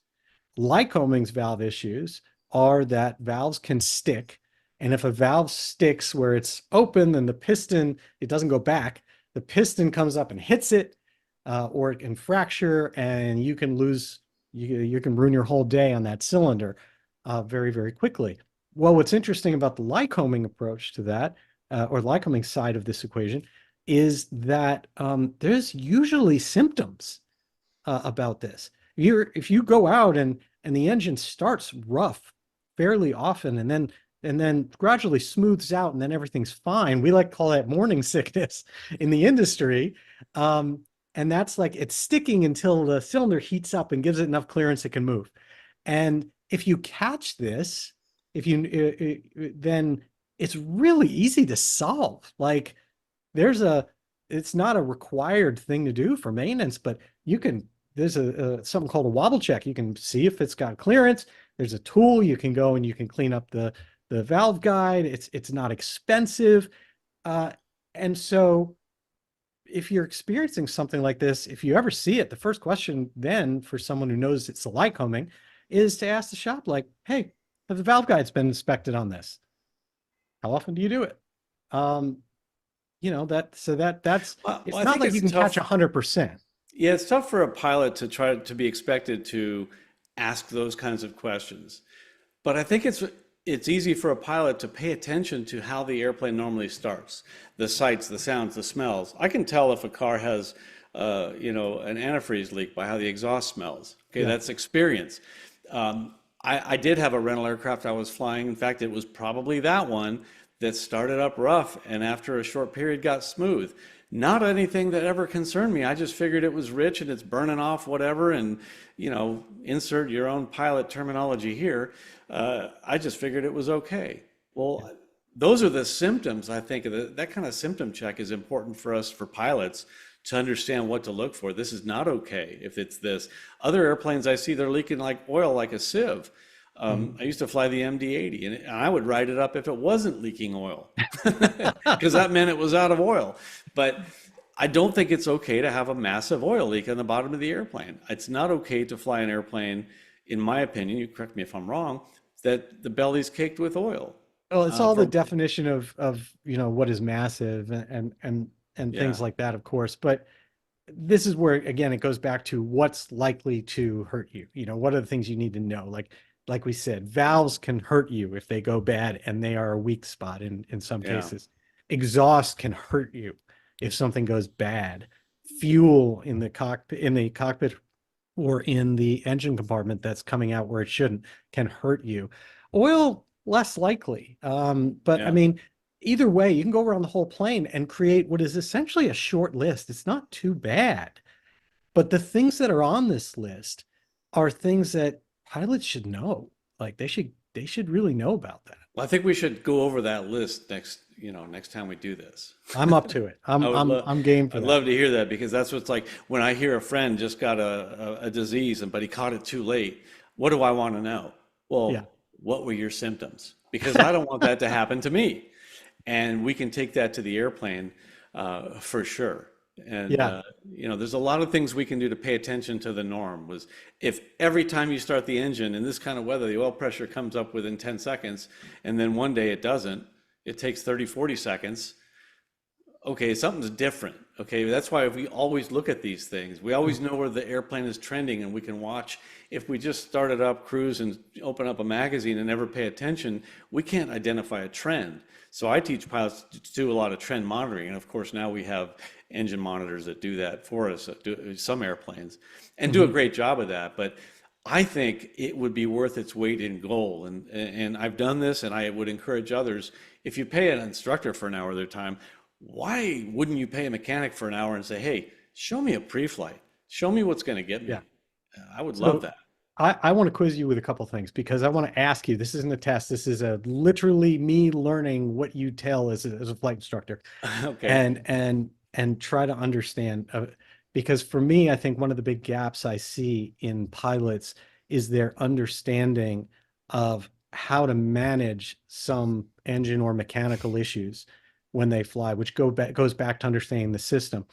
S1: Lycoming's valve issues are that valves can stick. And if a valve sticks where it's open, then the piston, it doesn't go back. The piston comes up and hits it, or it can fracture, and you can ruin your whole day on that cylinder very, very quickly. Well, what's interesting about the Lycoming approach to that, or Lycoming side of this equation, is that there's usually symptoms about this. If you go out and the engine starts rough fairly often and then gradually smooths out and then everything's fine. We like to call that morning sickness in the industry. And that's like it's sticking until the cylinder heats up and gives it enough clearance it can move. And if you catch this, if you then it's really easy to solve. Like it's not a required thing to do for maintenance, but there's something called a wobble check. You can see if it's got clearance. There's a tool you can go and you can clean up the valve guide. It's not expensive. And so if you're experiencing something like this, if you ever see it, the first question then for someone who knows it's the Lycoming is to ask the shop, like, hey, have the valve guides been inspected on this? How often do you do it? Um, that's,
S2: Well,
S1: it's
S2: I
S1: not
S2: think
S1: like you
S2: it's
S1: can catch
S2: tough.
S1: 100%.
S2: Yeah, it's tough for a pilot to try to be expected to ask those kinds of questions. But I think it's easy for a pilot to pay attention to how the airplane normally starts, the sights, the sounds, the smells. I can tell if a car has, an antifreeze leak by how the exhaust smells. Okay,
S1: Yeah.
S2: that's experience. I did have a rental aircraft I was flying. In fact, it was probably that one that started up rough and after a short period got smooth. Not anything that ever concerned me. I just figured it was rich and it's burning off whatever, and insert your own pilot terminology here. I just figured it was okay.
S1: Yeah.
S2: Well, those are the symptoms. I think that kind of symptom check is important for us for pilots to understand what to look for. This is not okay if it's this. Other airplanes I see, they're leaking like oil, like a sieve.
S1: Mhm.
S2: I used to fly the MD-80, and I would write it up if it wasn't leaking oil, because that meant it was out of oil. But I don't think it's okay to have a massive oil leak on the bottom of the airplane. It's not okay to fly an airplane, in my opinion, you correct me if I'm wrong, that the belly's caked with oil.
S1: Well, it's all the
S2: For
S1: definition of what is massive and
S2: Yeah,
S1: things like that, of course. But this is where again it goes back to what's likely to hurt you. What are the things you need to know? Like we said, valves can hurt you if they go bad, and they are a weak spot in some
S2: yeah.
S1: cases. Exhaust can hurt you if something goes bad. Fuel in the cockpit or in the engine compartment that's coming out where it shouldn't can hurt you. Oil, less likely. But I
S2: Yeah.
S1: mean, either way, you can go around the whole plane and create what is essentially a short list. It's not too bad. But the things that are on this list are things that pilots should know. Like they should really know about that.
S2: Well, I think we should go over that list next time we do this.
S1: I'm up to it.
S2: I
S1: I'm
S2: would
S1: I'm
S2: love,
S1: I'm game for
S2: I'd
S1: that.
S2: love to hear that, because that's what's like when I hear a friend just got a disease but he caught it too late. What do I want to know?
S1: Yeah.
S2: Well, what were your symptoms? Because I don't want that to happen to me. And we can take that to the airplane for sure. And
S1: Yeah.
S2: there's a lot of things we can do to pay attention to the norm. Was if every time you start the engine in this kind of weather, the oil pressure comes up within 10 seconds, and then one day it doesn't, it takes 30, 40 seconds. Okay, something's different. Okay, that's why if we always look at these things, we always know where the airplane is trending, and we can watch. If we just started up, cruise, and open up a magazine and never pay attention, we can't identify a trend. So I teach pilots to do a lot of trend monitoring, and of course now we have engine monitors that do that for us, that do some airplanes, and do a
S1: Mhm.
S2: great job of that. But I think it would be worth its weight in gold, and I've done this, and I would encourage others. If you pay an instructor for an hour of their time, why wouldn't you pay a mechanic for an hour and say, hey, show me a pre-flight, show me what's going to get
S1: Yeah.
S2: me? I would love
S1: So
S2: that.
S1: I want to quiz you with a couple things because I want to ask you. This isn't a test. This is a literally me learning what you tell as a flight instructor,
S2: Okay.
S1: and try to understand. Because for me, I think one of the big gaps I see in pilots is their understanding of how to manage some engine or mechanical issues when they fly, which goes back to understanding the system.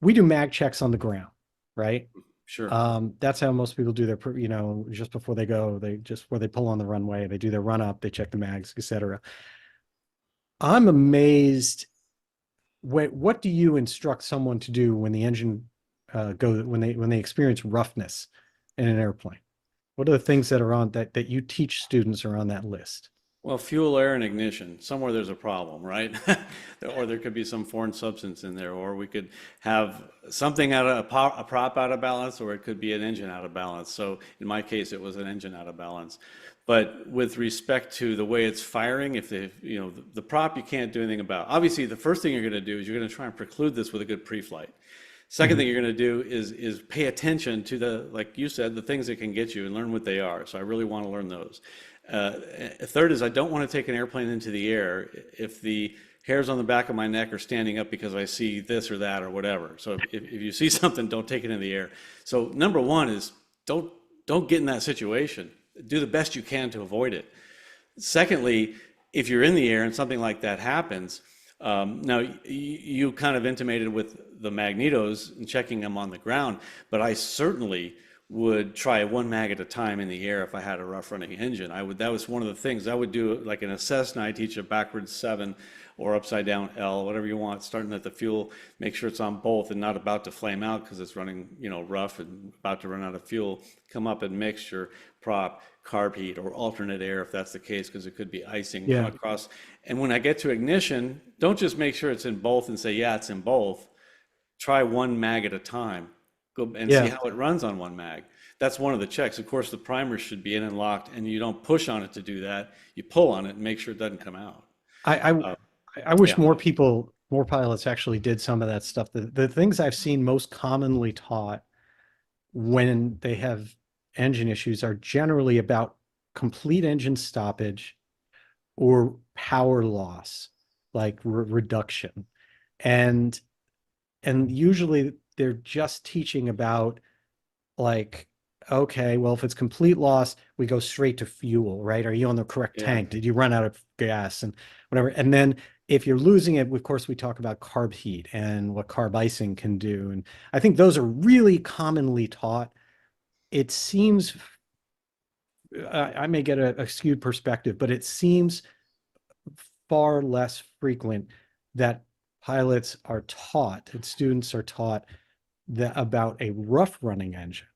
S1: We do mag checks on the ground, right?
S2: Sure.
S1: That's how most people do just before they go, where they pull on the runway, they do their run up, they check the mags, etc. I'm amazed. What do you instruct someone to do when the engine when they experience roughness in an airplane? What are the things that are on that you teach students are on that list?
S2: Well, fuel, air, and ignition. Somewhere there's a problem, right? Or there could be some foreign substance in there, or we could have something out of a prop out of balance, or it could be an engine out of balance. So in my case, it was an engine out of balance. But with respect to the way it's firing, if the prop you can't do anything about. Obviously, the first thing you're going to do is you're going to try and preclude this with a good pre-flight. Second
S1: Mhm.
S2: thing you're going to do is pay attention to like you said, the things that can get you and learn what they are. So I really want to learn those. Uh, Third is I don't want to take an airplane into the air if the hairs on the back of my neck are standing up because I see this or that or whatever. So if you see something, don't take it in the air. So number one is don't don't get in that situation. Do the best you can to avoid it. Secondly, if you're in the air and something like that happens, Now, you kind of intimated with the magnetos and checking them on the ground, but I certainly would try one mag at a time in the air if I had a rough running engine. That was one of the things I would do, like in a Cessna. I teach a backwards 7 or upside down L, whatever you want, starting at the fuel, make sure it's on both and not about to flame out because it's running, rough and about to run out of fuel. Come up and mixture, prop, carb heat, or alternate air if that's the case, because it could be icing
S1: Yeah.
S2: across. And when I get to ignition, don't just make sure it's in both and say, yeah, it's in both. Try one mag at a time. Go and see
S1: Yeah.
S2: how it runs on one mag. That's one of the checks. Of course, the primer should be in and locked, and you don't push on it to do that. You pull on it and make sure it doesn't come out.
S1: I, I,
S2: Uh,
S1: I wish
S2: yeah,
S1: more pilots actually did some of that stuff. The things I've seen most commonly taught when they have engine issues are generally about complete engine stoppage or power loss, like reduction. And usually they're just teaching about, like, okay, well, if it's complete loss, we go straight to fuel, right? Are you on the correct
S2: yeah.
S1: tank? Did you run out of gas and whatever? And then if you're losing it, of course, we talk about carb heat and what carb icing can do. And I think those are really commonly taught. It seems, I may get a skewed perspective, but it seems far less frequent that pilots are taught and students are taught that about a rough running engine,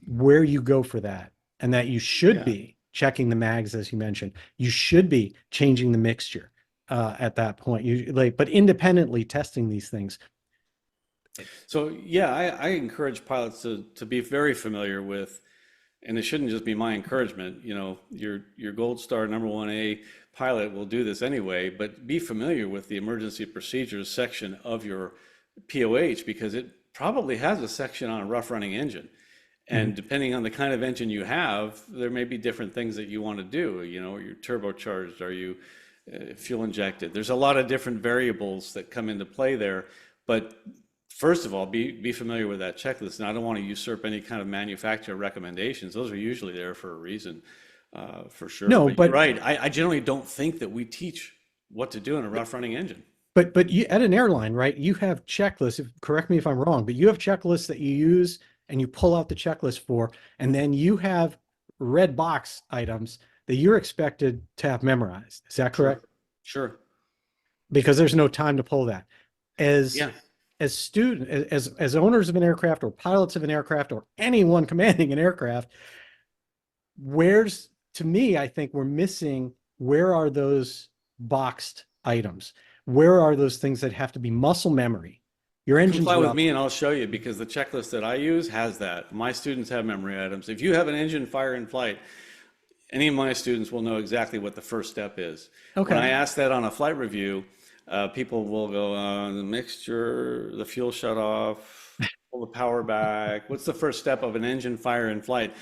S1: where you go for that, and that you should
S2: Yeah.
S1: be checking the mags, as you mentioned. You should be changing the mixture at that point. But independently testing these things.
S2: So yeah, I encourage pilots to be very familiar with, and it shouldn't just be my encouragement. Your Gold Star number 1A pilot will do this anyway, but be familiar with the emergency procedures section of your POH, because it probably has a section on a rough running engine. And
S1: Mhm.
S2: depending on the kind of engine you have, there may be different things that you want to do. You're turbocharged, are you fuel injected? There's a lot of different variables that come into play there. But first of all, be familiar with that checklist. And I don't want to usurp any kind of manufacturer recommendations. Those are usually there for a reason, for sure.
S1: No,
S2: But you're
S1: but
S2: right. I generally don't think that we teach what to do in a rough running engine.
S1: you, at an airline, right? You have checklists. Correct me if I'm wrong, but you have checklists that you use and you pull out the checklist for, and then you have red box items that you're expected to have memorized. Is that
S2: Sure.
S1: correct?
S2: Sure.
S1: Because there's no time to pull that. As
S2: Yeah.
S1: as owners of an aircraft or pilots of an aircraft or anyone commanding an aircraft, to me, I think we're missing, where are those boxed items? Where are those things that have to be muscle memory? Your
S2: Come
S1: engine's
S2: fly with
S1: rough.
S2: me and I'll show you, because the checklist that I use has that. My students have memory items. If you have an engine fire in flight, any of my students will know exactly what the first step is. When I
S1: Okay.
S2: ask that on a flight review, people will go, the mixture, the fuel shut off, pull the power back. What's the first step of an engine fire in flight?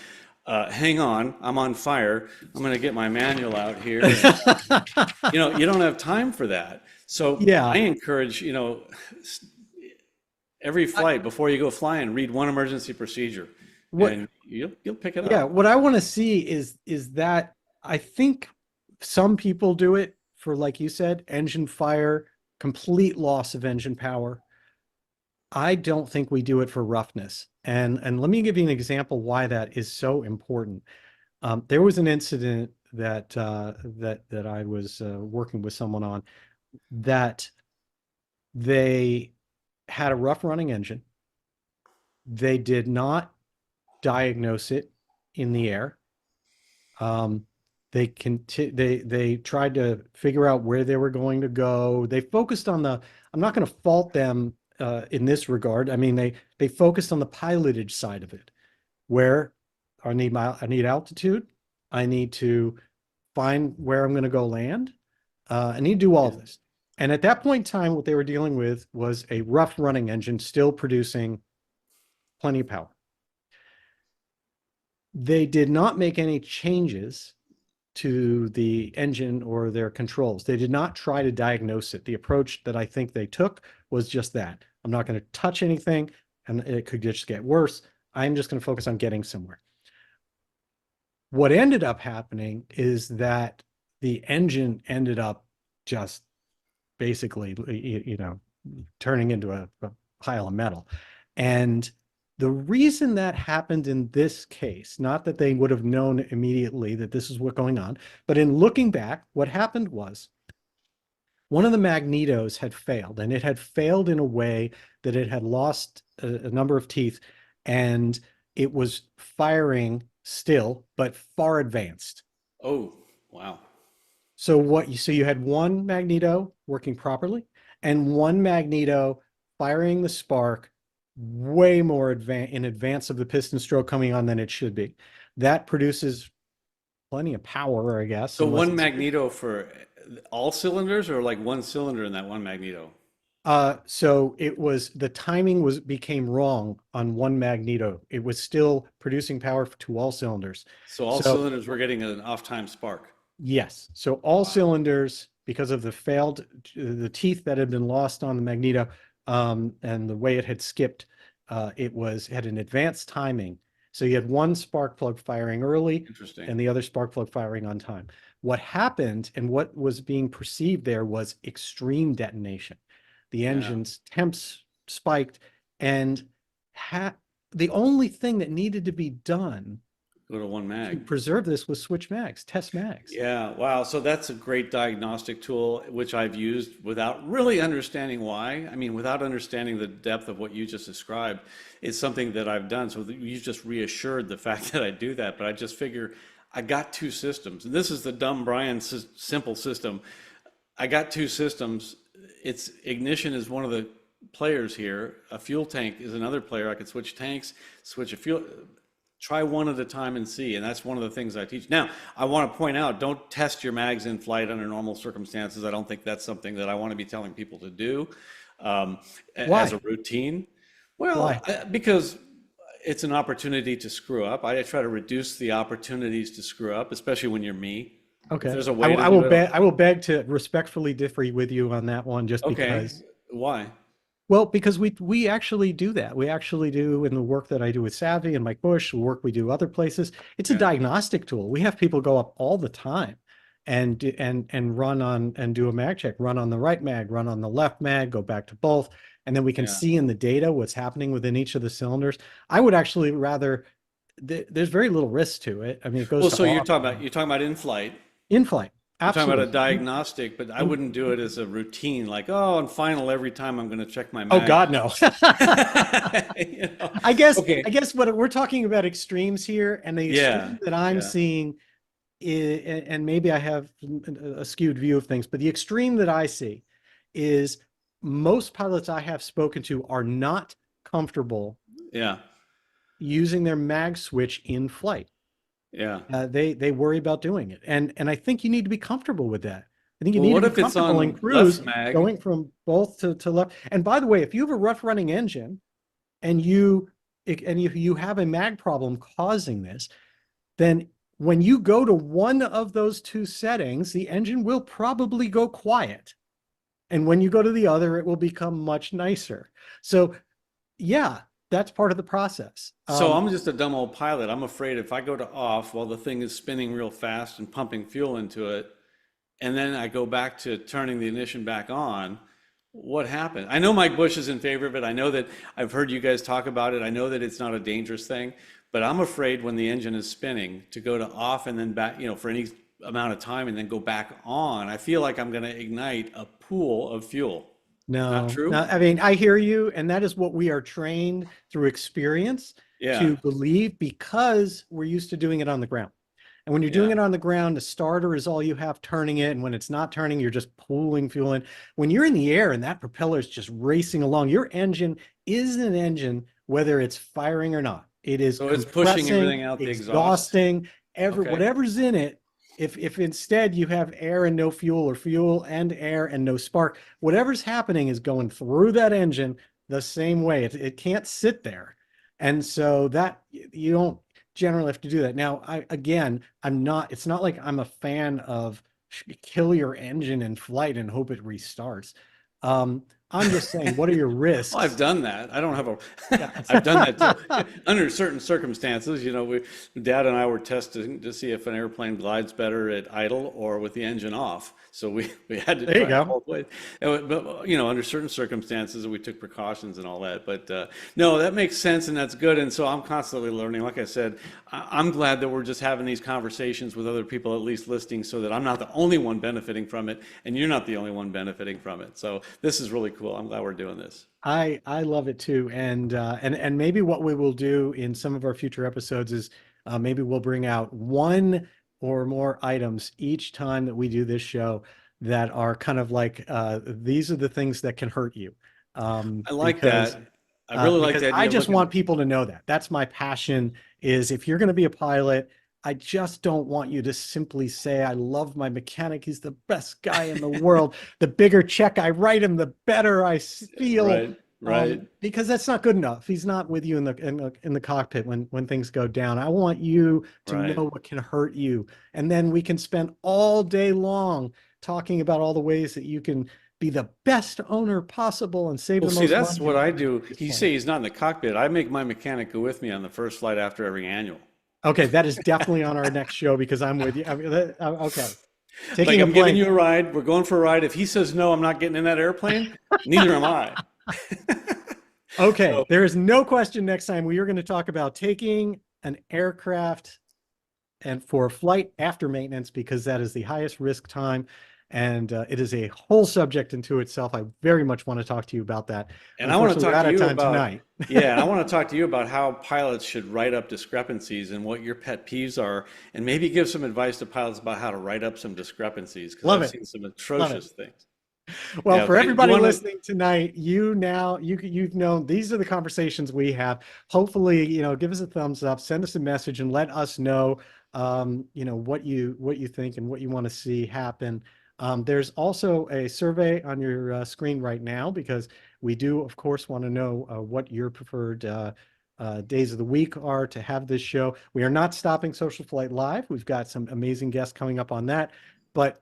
S2: Hang on, I'm on fire. I'm going to get my manual out here. And, you don't have time for that. So I
S1: Yeah.
S2: encourage, every
S1: I,
S2: flight before you go flying, read one emergency procedure,
S1: what
S2: and you'll pick it
S1: Yeah,
S2: up.
S1: what I want to see is that, I think some people do it for, like you said, engine fire, complete loss of engine power. I don't think we do it for roughness. And let me give you an example why that is so important. There was an incident that I was working with someone on, that they had a rough running engine. They did not diagnose it in the air. Um, they tried to figure out where they were going to go. They focused on I'm not going to fault them in this regard. I mean, they focused on the pilotage side of it, where I need altitude. I need to find where I'm going to go land. I need to do all
S2: Yeah.
S1: of this. And at that point in time, what they were dealing with was a rough running engine still producing plenty of power. They did not make any changes to the engine or their controls. They did not try to diagnose it. The approach that I think they took was just that. I'm not going to touch anything, and it could just get worse. I'm just going to focus on getting somewhere. What ended up happening is that the engine ended up just basically, turning into a pile of metal. And the reason that happened in this case, not that they would have known immediately that this is what's going on, but in looking back, what happened was one of the magnetos had failed, and it had failed in a way that it had lost a number of teeth, and it was firing still, but far advanced.
S2: Oh, wow.
S1: So you had one magneto working properly and one magneto firing the spark way more in advance of the piston stroke coming on than it should be. That produces plenty of power, I guess,
S2: So
S1: unless
S2: one
S1: it's
S2: magneto for all cylinders, or like one cylinder in that one magneto?
S1: so it was the timing became wrong on one magneto. It was still producing power to all cylinders.
S2: So all
S1: So
S2: cylinders were getting an off-time spark.
S1: yes. So all
S2: Wow.
S1: cylinders, because of the teeth that had been lost on the magneto, and the way it had skipped, had an advanced timing. So you had one spark plug firing early
S2: Interesting.
S1: and the other spark plug firing on time. What happened and what was being perceived there was extreme detonation. The
S2: Yeah.
S1: engine's temps spiked, and the only thing that needed to be done
S2: Go to one
S1: to
S2: mag.
S1: preserve this was switch mags, test mags.
S2: Yeah, wow. So that's a great diagnostic tool, which I've used without really understanding why. I mean, without understanding the depth of what you just described. It's something that I've done. So you just reassured the fact that I do that. But I just figure I got two systems. And this is the dumb Brian simple system. I got two systems. It's ignition is one of the players here. A fuel tank is another player. I could switch tanks, switch a fuel. Try one at a time and see. And that's one of the things I teach. Now, I want to point out, don't test your mags in flight under normal circumstances. I don't think that's something that I want to be telling people to do as
S1: Why?
S2: a routine. Well,
S1: Why?
S2: because it's an opportunity to screw up. I try to reduce the opportunities to screw up, especially when you're me. If
S1: Okay.
S2: there's a
S1: I,
S2: way
S1: will-
S2: to
S1: I
S2: do
S1: will
S2: it,
S1: beg I will beg to respectfully differ with you on that one just
S2: okay.
S1: because,
S2: Why?
S1: well, because we actually do that. We actually do in the work that I do with Savvy and Mike Bush, the work we do other places. It's a
S2: Yeah,
S1: diagnostic tool. We have people go up all the time and run on and do a mag check, run on the right mag, run on the left mag, go back to both. And then we can
S2: yeah.
S1: see in the data what's happening within each of the cylinders. I would actually rather, there's very little risk to it. I mean, it goes
S2: Well,
S1: to
S2: so
S1: off
S2: you're talking about in flight.
S1: in flight.
S2: You're talking about a
S1: Absolutely.
S2: diagnostic, but I wouldn't do it as a routine, like, oh, on final every time I'm going to check my
S1: Oh
S2: mag.
S1: God, no.
S2: You know?
S1: I
S2: Okay.
S1: guess what we're talking about extremes here, and the
S2: Yeah.
S1: extreme that I'm
S2: Yeah.
S1: seeing is, and maybe I have a skewed view of things, but the extreme that I see is most pilots I have spoken to are not comfortable
S2: Yeah.
S1: using their mag switch in flight.
S2: Yeah.
S1: They worry about doing it, and I think you need to be comfortable with that. I think you
S2: Well,
S1: need to
S2: what
S1: be
S2: if it's
S1: comfortable in
S2: on left
S1: cruise
S2: mag?
S1: going from both to left. And by the way, if you have a rough running engine and you have a mag problem causing this, then when you go to one of those two settings, the engine will probably go quiet. And when you go to the other, it will become much nicer. So yeah, that's part of the process.
S2: So I'm just a dumb old pilot. I'm afraid if I go to off while the thing is spinning real fast and pumping fuel into it, and then I go back to turning the ignition back on, what happened? I know Mike Bush is in favor of it. I know that I've heard you guys talk about it. I know that it's not a dangerous thing, but I'm afraid when the engine is spinning to go to off and then back, for any amount of time and then go back on. I feel like I'm going to ignite a pool of fuel. Not
S1: No, no,
S2: true?
S1: I mean, I hear you, and that is what we are trained through experience
S2: Yeah,
S1: to believe because we're used to doing it on the ground. And when you're doing
S2: yeah.
S1: it on the ground, the starter is all you have turning it. And when it's not turning, you're just pulling fuel in. When you're in the air and that propeller is just racing along, your engine is an engine, whether it's firing or not. It is
S2: So it's pushing
S1: compressing,
S2: everything out the exhaust.
S1: exhausting,
S2: Okay.
S1: whatever's in it. If instead you have air and no fuel, or fuel and air and no spark, whatever's happening is going through that engine the same way. It can't sit there. And so that you don't generally have to do that. Now, it's not like I'm a fan of kill your engine in flight and hope it restarts. I'm just saying, what are your
S2: Well, I've
S1: risks?
S2: done that. I don't have a,
S1: Yeah.
S2: I've done that too. Under certain circumstances, Dad and I were testing to see if an airplane glides better at idle or with the engine off. So we had to
S1: There you
S2: try it
S1: go.
S2: both ways. But, under certain circumstances, we took precautions and all that. But no, that makes sense and that's good. And so I'm constantly learning. Like I said, I'm glad that we're just having these conversations with other people at least listening so that I'm not the only one benefiting from it and you're not the only one benefiting from it. So this is really cool. I'm glad we're doing this.
S1: I love it too, and maybe what we will do in some of our future episodes is maybe we'll bring out one or more items each time that we do this show that are kind of like these are the things that can hurt you,
S2: I like that. I really like
S1: because
S2: the
S1: I
S2: idea of
S1: just
S2: looking.
S1: want people to know that. That's my passion is if you're going to be a pilot, I just don't want you to simply say, I love my mechanic. He's the best guy in the world. The bigger check I write him, the better I feel.
S2: Right, right,
S1: Because that's not good enough. He's not with you in the cockpit when things go down. I want you to
S2: right.
S1: know what can hurt you. And then we can spend all day long talking about all the ways that you can be the best owner possible and save
S2: Well,
S1: the
S2: see,
S1: most
S2: that's
S1: money
S2: what
S1: and
S2: I
S1: fly the
S2: do.
S1: biggest
S2: You
S1: plane.
S2: say he's not in the cockpit. I make my mechanic go with me on the first flight after every annual.
S1: Okay, that is definitely on our next show because I'm with you. I mean, okay.
S2: Like,
S1: Taking a
S2: I'm giving
S1: plane.
S2: you a ride. We're going for a ride. If he says no, I'm not getting in that airplane, neither am I.
S1: Okay,
S2: So,
S1: there is no question next time we are going to talk about taking an aircraft and for flight after maintenance because that is the highest risk time and it is a whole subject into itself. I very much want to talk to you about that.
S2: and I want to
S1: Unfortunately, we're
S2: talk
S1: out
S2: to
S1: of
S2: you
S1: time
S2: about,
S1: tonight.
S2: yeah, and I want to talk to you about how pilots should write up discrepancies and what your pet peeves are, and maybe give some advice to pilots about how to write up some discrepancies because
S1: Love
S2: I've
S1: it.
S2: seen some
S1: Love it.
S2: atrocious things.
S1: Well,
S2: Yeah,
S1: for
S2: okay. Do you
S1: everybody
S2: want to?
S1: listening tonight, you've known these are the conversations we have. Hopefully, give us a thumbs up, send us a message, and let us know, what you think and what you want to see happen. There's also a survey on your screen right now because we do, of course, want to know what your preferred days of the week are to have this show. We are not stopping Social Flight Live. We've got some amazing guests coming up on that, but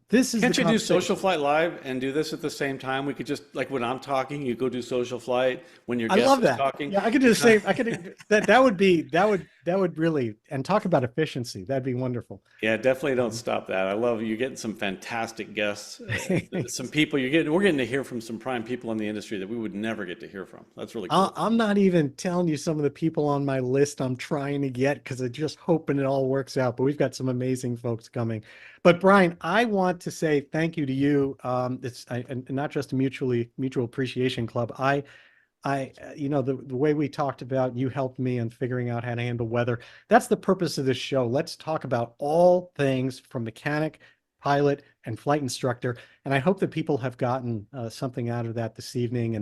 S1: this is the
S2: Can't you do Social
S1: conversation.
S2: Flight Live and do this at the same time? We could just, like when I'm talking, you go do Social Flight when your
S1: I
S2: guest
S1: love
S2: is
S1: that.
S2: talking.
S1: Yeah, I could do the
S2: Because
S1: same. I could that would really and talk about efficiency. That'd be wonderful.
S2: yeah, definitely don't
S1: Um,
S2: stop that. I love you getting some fantastic guests, some people we're getting to hear from some prime people in the industry that we would never get to hear from. That's really cool.
S1: I'm not even telling you some of the people on my list I'm trying to get because I'm just hoping it all works out. But we've got some amazing folks coming. But Brian, I want to say thank you to you. And not just a mutual appreciation club. The way we talked about you helped me in figuring out how to handle weather. That's the purpose of this show. Let's talk about all things from mechanic, pilot, and flight instructor. And I hope that people have gotten something out of that this evening,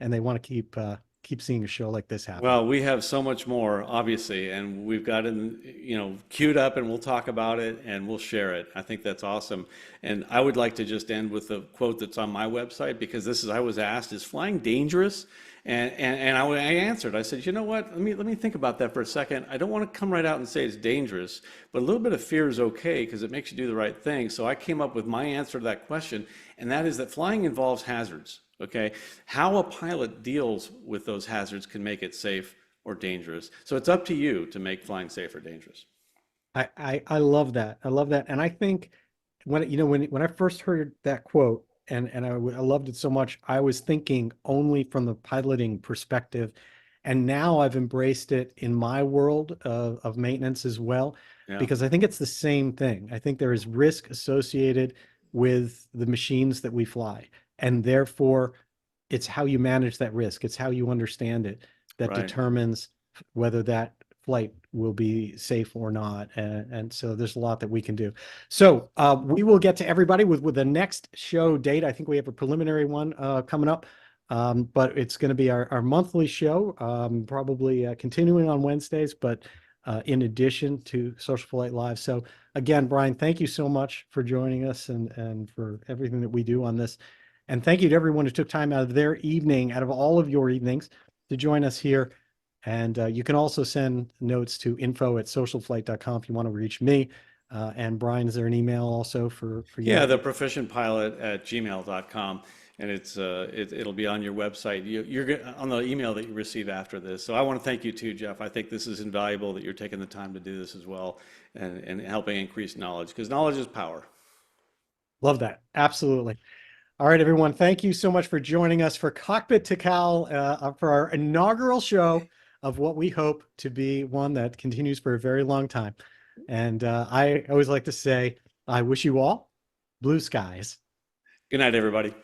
S1: and they want to keep seeing a show like this happen.
S2: Well, we have so much more, obviously, and we've got it, queued up, and we'll talk about it and we'll share it. I think that's awesome. And I would like to just end with a quote that's on my website because I was asked, is flying dangerous? And I answered, I said, you know what? Let me think about that for a second. I don't want to come right out and say it's dangerous, but a little bit of fear is okay because it makes you do the right thing. So I came up with my answer to that question, and that is that flying involves hazards. Okay, how a pilot deals with those hazards can make it safe or dangerous. So it's up to you to make flying safe or dangerous.
S1: I love that. I love that. And I think when I first heard that quote and I loved it so much, I was thinking only from the piloting perspective. And now I've embraced it in my world of maintenance as well,
S2: Yeah,
S1: because I think it's the same thing. I think there is risk associated with the machines that we fly. And therefore, it's how you manage that risk. It's how you understand it that
S2: right.
S1: determines whether that flight will be safe or not. And so there's a lot that we can do. So we will get to everybody with the next show date. I think we have a preliminary one coming up, but it's going to be our monthly show, probably continuing on Wednesdays, but in addition to Social Flight Live. So again, Brian, thank you so much for joining us and for everything that we do on this. And thank you to everyone who took time out of their evening, out of all of your evenings, to join us here. And you can also send notes to info@socialflight.com if you want to reach me. And Brian, is there an email also for you?
S2: Yeah, the proficientpilot at gmail.com. and it'll be on your website. On the email that you receive after this. So I want to thank you too, Jeff. I think this is invaluable that you're taking the time to do this as well, and helping increase knowledge, because knowledge is power.
S1: Love that. Absolutely. All right, everyone. Thank you so much for joining us for Cockpit2Cowl, for our inaugural show of what we hope to be one that continues for a very long time. And I always like to say, I wish you all blue skies.
S2: Good night, everybody.